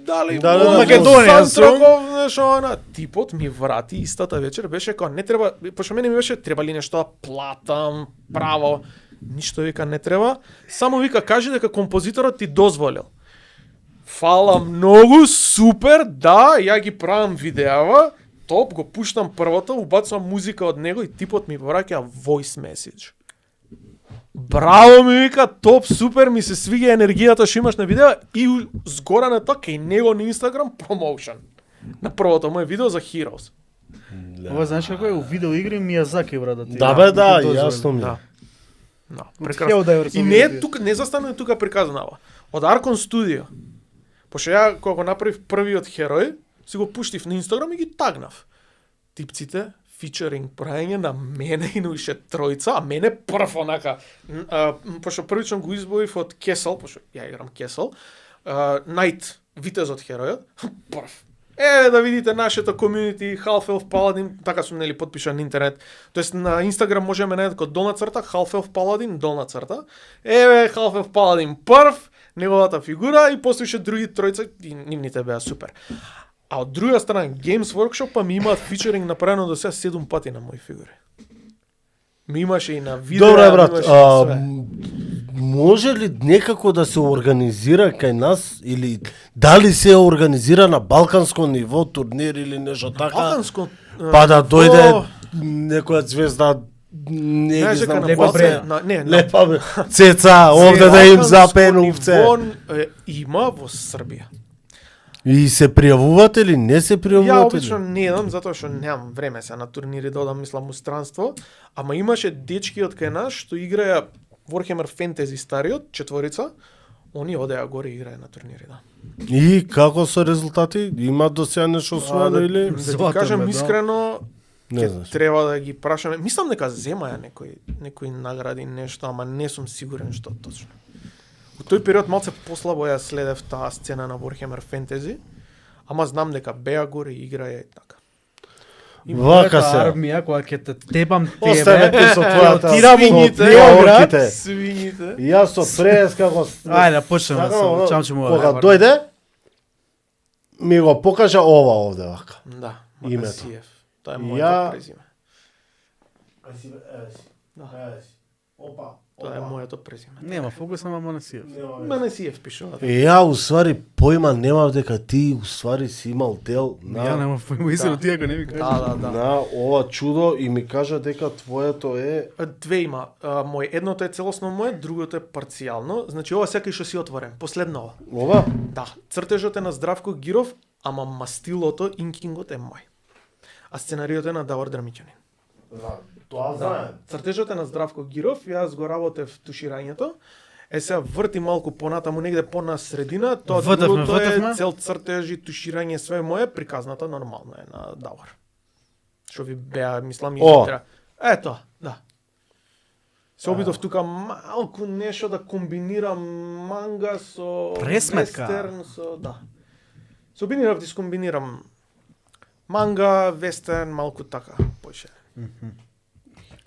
дали Да, Македонија сум. нешто она. Типот ми врати истата вечер, беше како не треба, пошто мене ми беше треба ли нешто да платам, право. Ништо вика не треба, само вика кажи дека композиторот ти дозволил. Фала многу, супер, да, ја ги правам видеава, топ, го пуштам првото, убацувам музика од него и типот ми враќа voice message. Браво ми вика, топ, супер, ми се свиѓа енергијата што имаш на видео и згора на тоа кај него на Instagram промоушен. На првото мое видео за Heroes. Ова знаеш како е у видеоигри Мијазаки брат да ти. Да бе, да, ти дозволи. јасно ми. Да. Да, Од прекрасно. 1000 И не е тука, не застанува тука приказнава. Од Archon Studio. Пошто ја кога го направив првиот херој, си го пуштив на Инстаграм и ги тагнав. Типците фичеринг праење на мене и на уште тројца, а мене прв онака, пошто првично го избавив од Кесел, пошто ја играм Кесел, Найт, витезот херојот, прв. Да видите нашето комјунити Half-Elf Paladin, така сум нели потпишан на интернет. Тоест на Инстаграм можеме најдете како долна црта Half-Elf Paladin, долна црта. Half-Elf Paladin прв, неговата фигура и после уште други тројца и нивните беа супер. А од друга страна, Games Workshop па ми имаат фичеринг направено до сега 7 пати на мои фигури. Ми имаше и на видео, Добре, брат, имаше и све. може ли некако да се организира кај нас или дали се организира на балканско ниво турнир или нешто така? Балканско... Па да дојде некоја звезда Не ги Знаеш дека знам на Лепа кој Бреда. се. на не, на Лепа бе. Цеца, овде да им запен овце. ниво има во Србија. И се пријавувате или не се Ја пријавувате? обично не едам затоа што немам време се на турнири да одам, мислам, у странство, ама имаше дечки од кај нас што играја Warhammer Fantasy стариот, четворица, они одеа горе и играја на турнири, да. И како се резултати? Има до сега нешто освоено или? Да ти Златен кажам медал. искрено, Не ќе знам. треба да ги прашаме. Мислам дека земаја некои награди нешто, ама не сум сигурен што точно. У тој период малце послабо ја следев таа сцена на Warhammer Fantasy, ама знам дека беа горе и играја и така. Вака се. армија која ќе те тепам Оставете тебе. со твојата Тирам у свињите, Белград. орките. Свињите. Јас со прес како Ајде, да почнеме Сакам, со чамче му. Кога дојде ми го покажа ова овде вака. Да, Името. Манасиев. Тоа е Ја- моето презиме. Да. Опа. Тоа е моето презиме. Нема фокус на Манасиев. Манасиев пишува. Ја уствари појма немав дека ти уствари си имал дел Ја на нема појма истина ти ако не ми кажеш. Да. на ова чудо и ми кажа дека твоето е Две има. Мој едното е целосно мое, другото е парцијално. Значи ова секај што си отворен. Последно ова. ова. Да, цртежот е на Здравко Гиров, ама мастилото, инкингот е мој. А сценариот е на Давор Драмиќанин. Тоа знаем. Цртежот е на Здравко Гиров, јас го работев туширањето. Е сега врти малку понатаму негде на средина, тоа Втевме, другото е втевме. цел цртеж и туширање све мое, приказната нормално е на Давор. Што ви беа, мислам, О. изитра. Ето, да. Се обидов тука малку нешто да комбинирам манга со Пресметка. вестерн, со да. Се обидов да искомбинирам манга, вестерн, малку така, поише.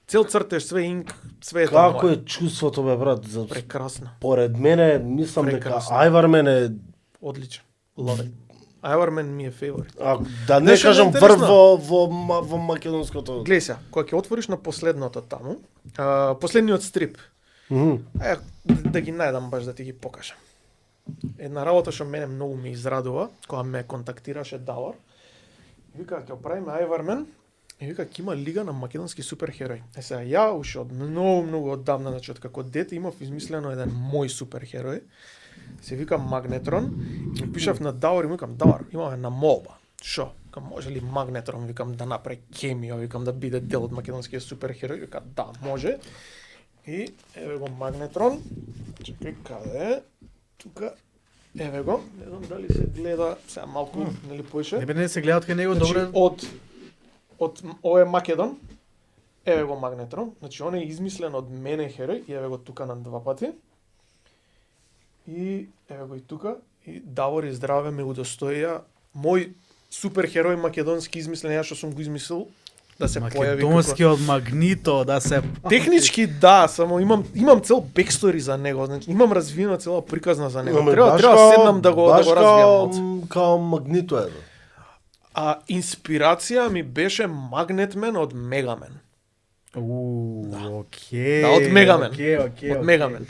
Цел цртеж, све инк, све е тоа Како мое. е чувството бе брат за Прекрасно, поред мене мислам дека Прекрасно. Ајвармен е одличен. Love it. Ironman ми е фаворит. да не Нешто кажам интересно. врв во македонското. Гледај се, кога ќе отвориш на последното таму, последниот стрип, Мгм. да ги најдам баш да ти ги покажам. Една работа што мене многу ме израдува, кога ме контактираше Давор, вика ќе правиме Ironman, и вика ќе има лига на македонски суперхерои. Е сега ја уште од многу оддавна, значи од како дете имав измислено еден мој суперхерој. Се вика Магнетрон и му пишав на Давор и му викам Давор, имаме една молба. Шо? Викам може ли Магнетрон викам да направи кемио, викам да биде дел од македонскиот суперхерој, вика да, може. И еве го Магнетрон. Чекај каде е? Тука еве го, не знам дали се гледа, сега малку нели поише. Не бе не се гледа кај него Значи, добре. од овој Македон, еве го Магнетрон, значи он е измислен од мене херој, и еве го тука на два пати. И еве го и тука, и Давор и здраве ме удостоија мој суперхерој македонски измислен, ја што сум го измислил, да се појави како... Македонскиот Магнито да се Технички да, само имам цел бекстори за него, значи имам развиена цела приказна за него. Ама Треба баш треба као- седнам да го баш развијам као- малце. Као магнито е. бе. А инспирација ми беше Магнетмен од Мегамен. окей. Да, од Мегамен. Окей. Од Мегамен.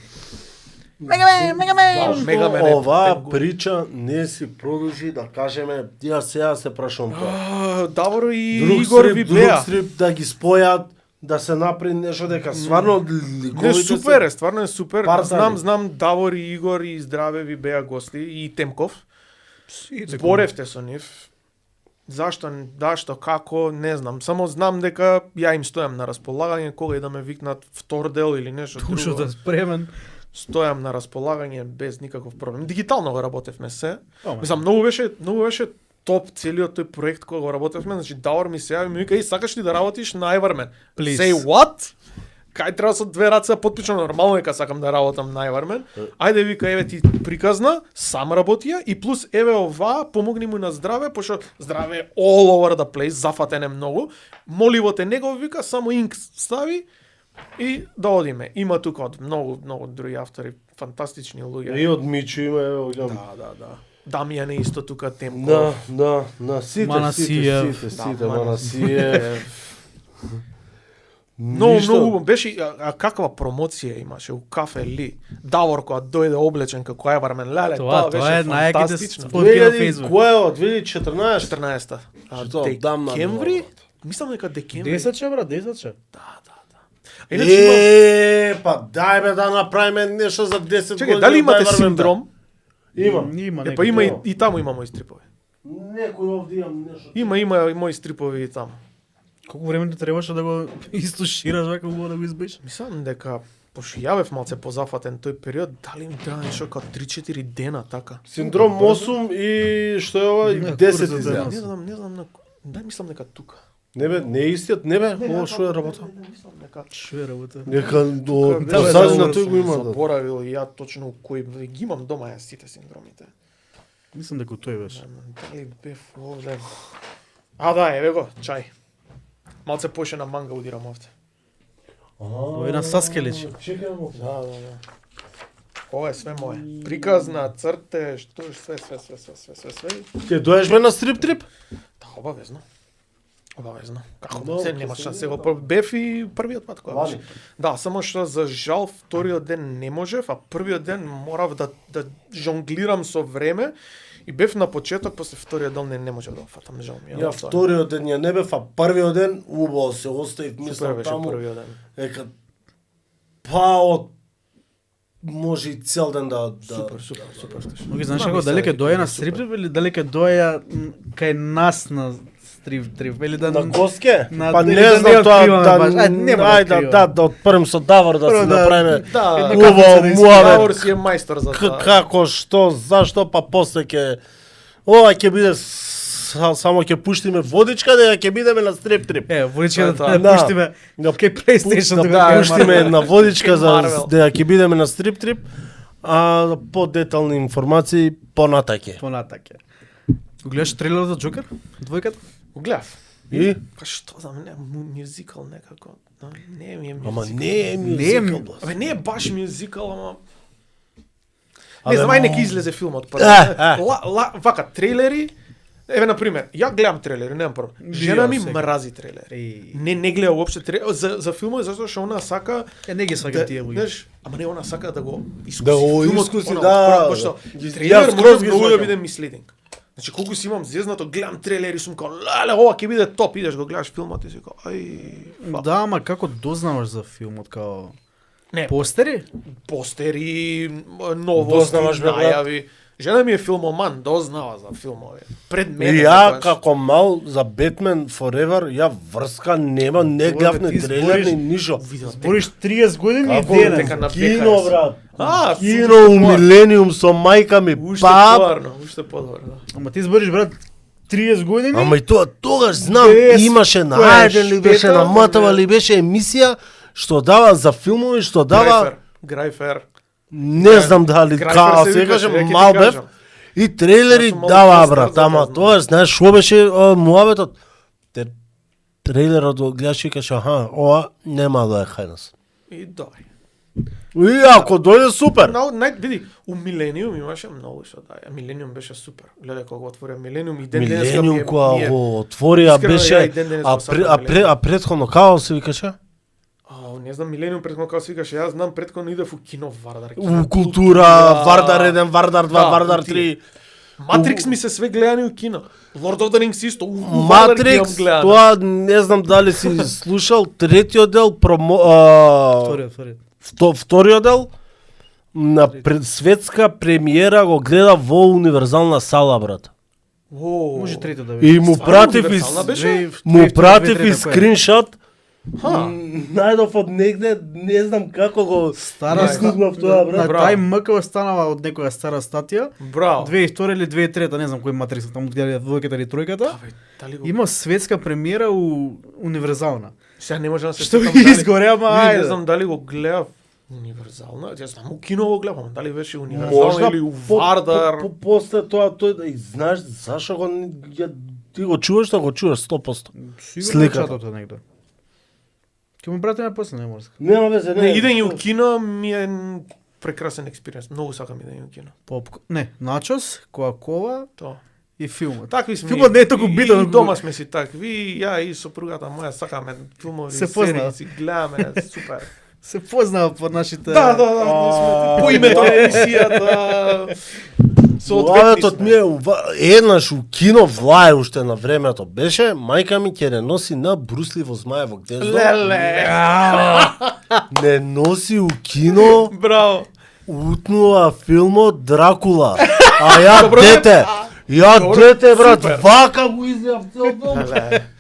Зашто Мегамен е оваа пет прича не си продолжи да кажеме, ја сега се прашувам тоа. Давор и Друг Игор стрип, ви друг беа. стрип да ги спојат, да се направи нешто дека стварно Не, ликовите супер е, стварно е супер. Партнери. Знам Давор и Игор и Здраве ви беа гости и Темков. Зборевте со нив. Зашто, како, не знам. Само знам дека ја им стојам на располагање кога и да ме викнат втор дел или нешто Тушот друго. е спремен. Стојам на располагање без никаков проблем. Дигитално го работевме се. Ама. Мислам, многу беше топ целиот тој проект кога го работевме. Значи Давор ми се јави и ми вика: "Еј, сакаш ли да работиш на Ironman?" Please. Say what? Кај треба со две раце да потпишам, нормално дека сакам да работам на Ironman. Ајде вика, еве ти приказна, сам работија и плюс еве ова, помогни му на здраве, пошто здраве е all over the place, зафатен е многу. Моливот е негов, вика, само инк стави и да одиме. Има тука од многу други автори, фантастични луѓе. И од Мичо има, ево, Да. Дамјан е исто тука Темков. на сите, Манасиев. сите, Манасиев. Многу беше каква промоција имаше у Кафе Ли. Давор кога дојде облечен како Ironman, леле, Тоа беше е најаките фантастично. фотки на 2000 Facebook. кој е од 2014? 14-та. Што, одамна Декември? било. Мислам дека декември. 10 брат, 10 че. Да. А иначе има... Па дај бе да направиме нешто за 10 години. Чекај, дали имате дај врвем синдром? Имам. Има Па има некој. и таму има мои стрипови. Некој овде имам нешто. Има и мои стрипови и таму. Колку време ти требаше да го истушираш вака убаво да го избиш? Мислам дека пошто ја бев малце позафатен тој период, дали ми треба нешто како 3-4 дена така. Синдром 8 и што е ова? И Не, 10 курс за излеа. ден. Не знам на дај мислам дека тука. Не бе, не е истиот, не бе, ова што е работа. Мислам дека Што е работа? Нека до Да, бе, посадина да, тој го има. да. Заборавил и ја точно кој ги имам дома ја сите синдромите. Мислам дека тој беше. Дали бев овде? А да, еве го, чај. Малце поише на манга удирам овде. Тоа е на Саскелич. Чекај му. Да. Ова е све мое. Приказна, црте, што све. Ќе доеш бе на стрип трип? Да, обавезно. Обавезно. Како Много се нема се шанс види. сега бев и првиот пат кога Лани. беше. Да, само што за жал вториот ден не можев, а првиот ден морав да жонглирам со време и бев на почеток, после вториот ден не можев да го фатам, жал ми е. Ја вториот ден ја не бев, а првиот ден убаво се оставив, Супер мислам беше таму. првиот ден. Ека па од може и цел ден да Супер стеше. Моги знаеш како дали ќе доја на стриптрип или дали ќе доја кај нас на стриптрип или да на гостке? на- Па или не да не знам тоа откриваме да баш. Нема да ајде откриваме. да отпрем со Давор да Прво се да- направиме Да, Една убаво кафица да муавет. Давор си е мајстор за тоа. Како, што, зашто, па после ќе ова ќе биде само ќе пуштиме водичка да ќе бидеме на стрип трип. водичка Тоа, да пуштиме Да. кај PlayStation Да да го пуштиме една водичка за Marvel. да ќе бидеме на стрип трип, а по детални информации понатаке. понатаке. Го гледаш трейлерот за Джокер? Двојката? Го гледав. И Па што да не мюзикал некако. Да, не ми е ама мюзикал. не е Не е мюзикал. Абе не е баш мюзикал, ама Абе, не знам, ај нека излезе филмот прво. Вака трейлери. Еве на пример, ја гледам трейлери, немам проблем. Жена ми сега. мрази трейлери. Еј. Не гледа уопште трейлери за филмови затоа што она сака Не ги сваќам тие луѓе. знаеш, ама не она сака да го искуси. Да го филмот, искуси, она, да, Пошто да. трейлер Јас може скроз ги многу да сваќам. биде мислединг. Значи колку си имам зезнато, гледам трейлери, сум као леле, ова ќе биде топ, идеш го гледаш филмот и си као ај Да, ама како дознаваш за филмот као не, постери? постери, новости, Дознаваш, бе, брат. најави. Жена ми е филмоман, дознава за филмови. Пред И мене. ја секогаш. како мал за Batman Forever, ја врска нема, не Добре, гледав бе, ни ти трейлер збориш- ни ништо. Видео Збориш 30 години и Како денес. дека на кино, VHS. брат. А, Кино супер, у Милениум со мајка ми, Уште пап. подобро, уште подобро, да. Ама ти збориш брат 30 години? Ама и тоа тогаш знам, Без имаше на која Ајден ли беше, шпета, на Матава бе. ли беше емисија, што дава за филмови, што дава, Грајфер. не знам дали Грајфер као се се викаше, кажем, веќе ти мал бев, кажам. и трейлери Јас сум малку дава постар брат, за ама тоа, знам. тоа знаеш што беше муабетот. Трейлерот го гледаш и кажеш, аха, ова нема да е кај нас. И дај. И ако дојде супер. Види, у Милениум имаше многу што дај. Милениум беше супер. Гледај кога го отворија Милениум и ден денеска ми Милениум е- која ми е- го отворија искрено, ја и беше, ден денес а, го сакам Милениум. предходно као се викаше? Не знам Милениум претходно како се викаше, јас знам претходно идев у кино Вардар. У култура, Вардар 1, Вардар 2, Да, Вардар у тие. 3. Матрикс ми се све гледани у кино. Lord of the Rings исто. У Вардар ги имам Матрикс, гледано. тоа не знам дали си слушал, третиот дел, вториот дел, на светска премиера го гледа во универзална сала, брат. Воу. Може трето да И биде. му Стварно пратив и универзална беше? му пратив и скриншот. Ха. Најдов од негде, не знам како го Стара искуснав тоа, На брат. Браво. тај МК останава од некоја стара статија. Браво. 2002 или 2003, не знам кој Матрикс, таму гледа двојката или тројката. Абе, дали го... Има светска премиера у универзална. Сега не може да се Што сетам ги дали- изгоре, ама Види, ајде. Не знам дали го гледав универзална, јас знам у кино го гледам, дали беше Можда универзална или у Вардар. после тоа тој и знаеш зашо го ти го чуваш, да го чуваш 100%. Сигурно Сликата. чатото негде. Ќе му пратиме после, не може. Нема везе, Не, идење у кино ми е прекрасен експириенс. Многу сакам идење у кино. Не, начос, кола Тоа. и филмот. Такви сме. Филмот не е толку битен, И колку- дома сме си такви, ја и сопругата моја сакаме филмови, Се серии, позна. си гледаме, супер. Се познава по нашите... Да, ние сме по името на емисијата. Лаветот ми е еднаш у кино влае уште на времето беше, мајка ми ќе не носи на Брусли во Змаево гнездо. Леле. Не носи у кино, Браво. утнува филмот Дракула. А Добро, ја Добро, дете брат, супер. вака го излев цел филм.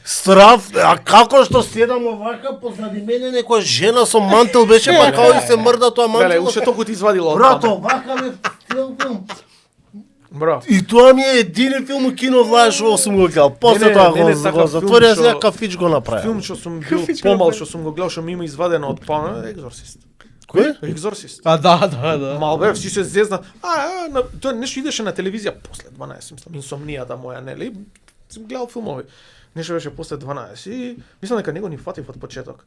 Страф, а како што седам овака позади мене некоја жена со мантел беше па као и се мрда тоа Леле, мантел. уште толку ти извадила од Брат, таме. овака ме цел филм. Браво. И тоа ми е едини филм у кино влае што сум го гледал. После Не, тоа не, го такав затворија филм се што- кафич го направи. Филм што сум бил Кафичко помал, направи. што сум го гледал, што ми има извадено од памет, Екзорцист. Кој? Екзорцист. А, да. Мал бе, си се зезна. Тоа нешто идеше на телевизија после 12, мислам, инсомнијата моја, нели? Сум гледал филмови. Нешто беше после 12 и мислам дека него ни фатив од почеток.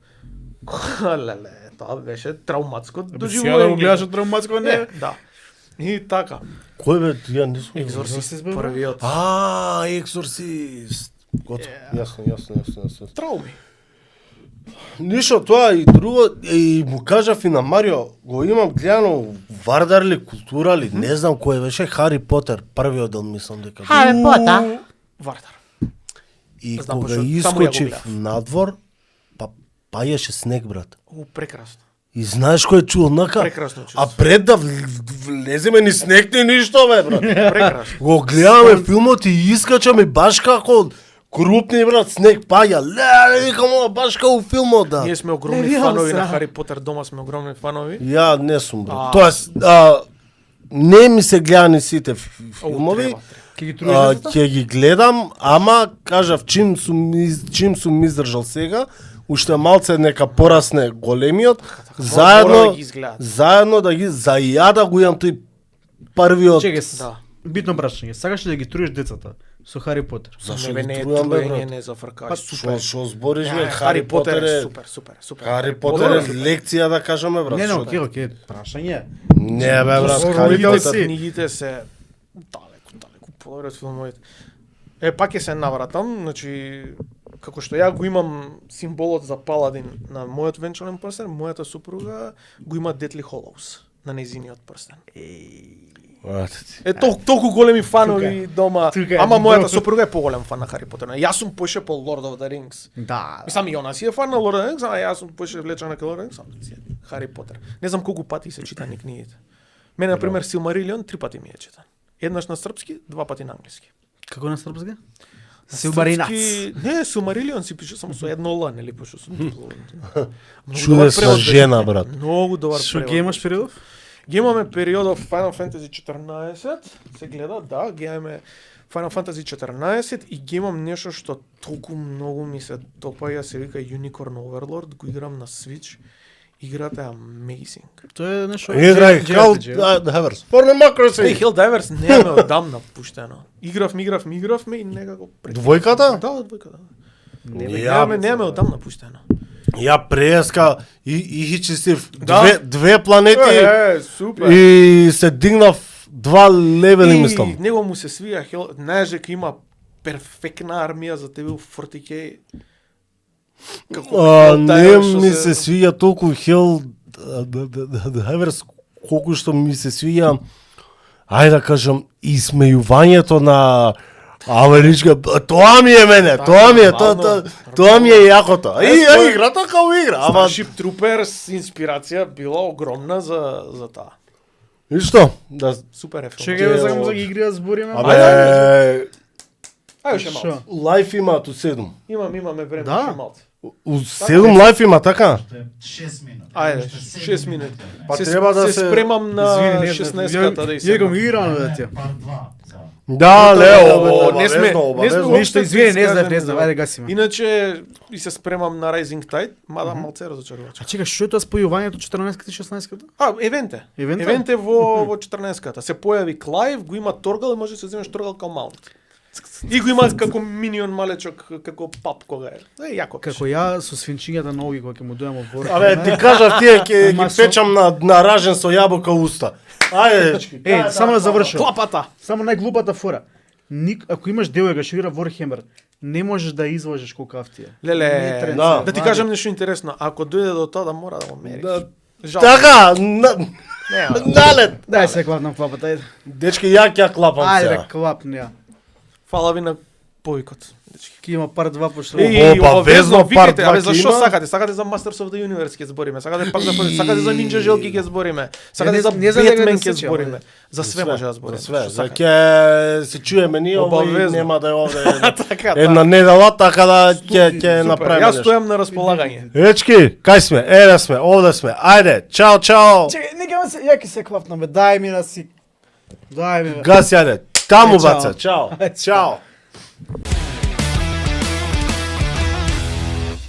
Леле, тоа беше травматско Сега да доживување. го гледаш од травматско, не? Да. И така. Кој бе, ја не сум. Екзорцист бе, првиот. Екзорцист. Готово. Јасно. Трауми. Ништо тоа и друго, и му кажав и на Марио, го имам гледано Вардар ли, Култура ли, не знам кој беше, Хари Потер, првиот дел мислам дека. Вардар. И Знам, кога пошто само ја го искочив гледав. надвор, па паѓаше снег брат. Прекрасно. И знаеш кој е чуднака? Прекрасно чувство. А пред да влеземе ни снег ни ништо бе брат. Прекрасно. Го гледаме филмот и искачаме баш како крупни брат, снег паѓа. Леле, викам ова баш како у филмот да. Ние сме огромни Не, фанови ја, на са. Хари Потер, дома сме огромни фанови. Ја не сум брат. А. Тоест, не ми се гледа ни сите филмови. Треба. Ќе ги труеш децата? Ќе ги гледам, ама кажав чим сум издржал сега, уште малце нека порасне големиот, мора да ги изгледат. заедно да ги за ја да го имам тој првиот. Чекај, Да. битно прашање. Сакаш ли да ги труеш децата со Хари Потер? Зашо Не, ги не е трујам бе труење, брат? не за фркај. Па што збориш бе? Хари Потер е супер. Хари Потер е лекција да кажеме брат. Не, што окей, окей, прашање. Не бе брат, Со Хари родител Потер. си. Книгите се далеку подобри од филмовите. Пак ќе се навратам, значи како што ја го имам символот за Паладин на мојот венчален прстен, мојата супруга го има Deathly Hallows на нејзиниот прстен. Толку големи фанови дома, тука е, ама мојата добро. супруга е поголем фан на Хари Потер. Јас сум поише по Lord of the Rings. Да. Мислам и она си е фан на Lord of the Rings, ама јас сум поише влечен на Lord of the Rings, сам си е Хари Потер. Не знам колку пати се читани книгите. Мене, например, Силмарилион 3 пати ми е читан. Еднаш на српски, 2 пати на англиски. Како на српски? Силбаринац. Српски- Не, Силмарилион си пише само со едно Л, нели, пошто сум Многу Чудесна добар превод жена беше. брат. Многу добар Што превод ги имаш беше. периодов? Ги имаме периодов Final Fantasy 14, се гледа, да, ги имаме Final Fantasy 14 и ги имам нешто што толку многу ми се допаѓа, се вика Unicorn Overlord, го играм на Switch. Играта е amazing. Тоа е нешто. Играј JRPG, Хал JRPG. Даверс. For democracy. Helldivers немаме одамна пуштено. Игравме и некако Двојката? Да, двојката. Ја Немаме одамна пуштено. Ја преска и хичистив Да. две планети Супер. и се дигнав 2 левели мислам. него му се свија знаеш дека има перфектна армија за тебе у 40K. Не ми се свиѓа толку Хел Даверс колку што ми се свиѓа ајде да кажам исмејувањето на америчка, тоа ми е мене, тоа ми е, тоа ми е јакото. И играта као игра, ама Starship Troopers инспирација била огромна за таа. и што? Да, Супер е филм. Чекај, сакам да ги игри да збориме. абе, Ајде ше Шо? малку. лайф има ту 7. Имаме време, Да. ше малку. У 7 лайф има, така? 6 минути. Ајде, Уште 6 минути. Па Се треба да се- спремам на Извини, не знам, 16-ката да Ја го изсегнам. играм бе тие. Пар 2. Да, Лео, О, не сме обавезно. Ништо, извини, не знам, скажем, ајде гасиме. Иначе и се спремам на Rising Tide, мада малце разочаруваче. А чекаш, што е тоа спојувањето 14-ката и 16-ката? Евенте. Евенте? Евенте во 14-ката. Се појави Клайв, го има Торгал и може да се земеш Торгал као маунт. И го има како минион малечок, како пап кога е. Јако беше. Како ја со свинчињата ноги кога ќе му дојам во Абе, ти кажав тие ќе Ама ги со- печам на ражен со јаболка уста. Ајде, дечки. Само да завршам. Клапата. Само најглупата фора. Ако имаш девојка што игра Warhammer, не можеш да изложиш колку ти е. Леле, Не тренца, да. да ти кажам нешто интересно, ако дојде до тоа да мора да го мериш. Да. Жал. Така, Нема. налет. Дај се клапнам клапата, ајде. Дечки, ја ќе ја клапам Ајде, сега. клапни ја. Фала ви на појкот. Ки има пар 2 пошто. О, обавезно part викајте, абе два зашо ќе има? сакате? Сакате за Masters of the Universe ќе збориме, сакате пак сакате за Ninja желки ќе збориме, сакате за не за Batman да ќе се збориме. чуе, За све може да збориме. За све, што за сакате. ќе се чуеме ние, овој Обавезно. нема да е овде Така, една недела, така да ќе Супер, направиме Јас нешто. стојам на располагање. Ечки, кај сме? Еве сме, овде сме. Ајде, чао, чао. Чекај, нека се, ја ќе се клапнам, бе, дај ми да си. Дај ми. Бе. Гас јаде. Таму Е, чао. баца. Чао. Е, Чао.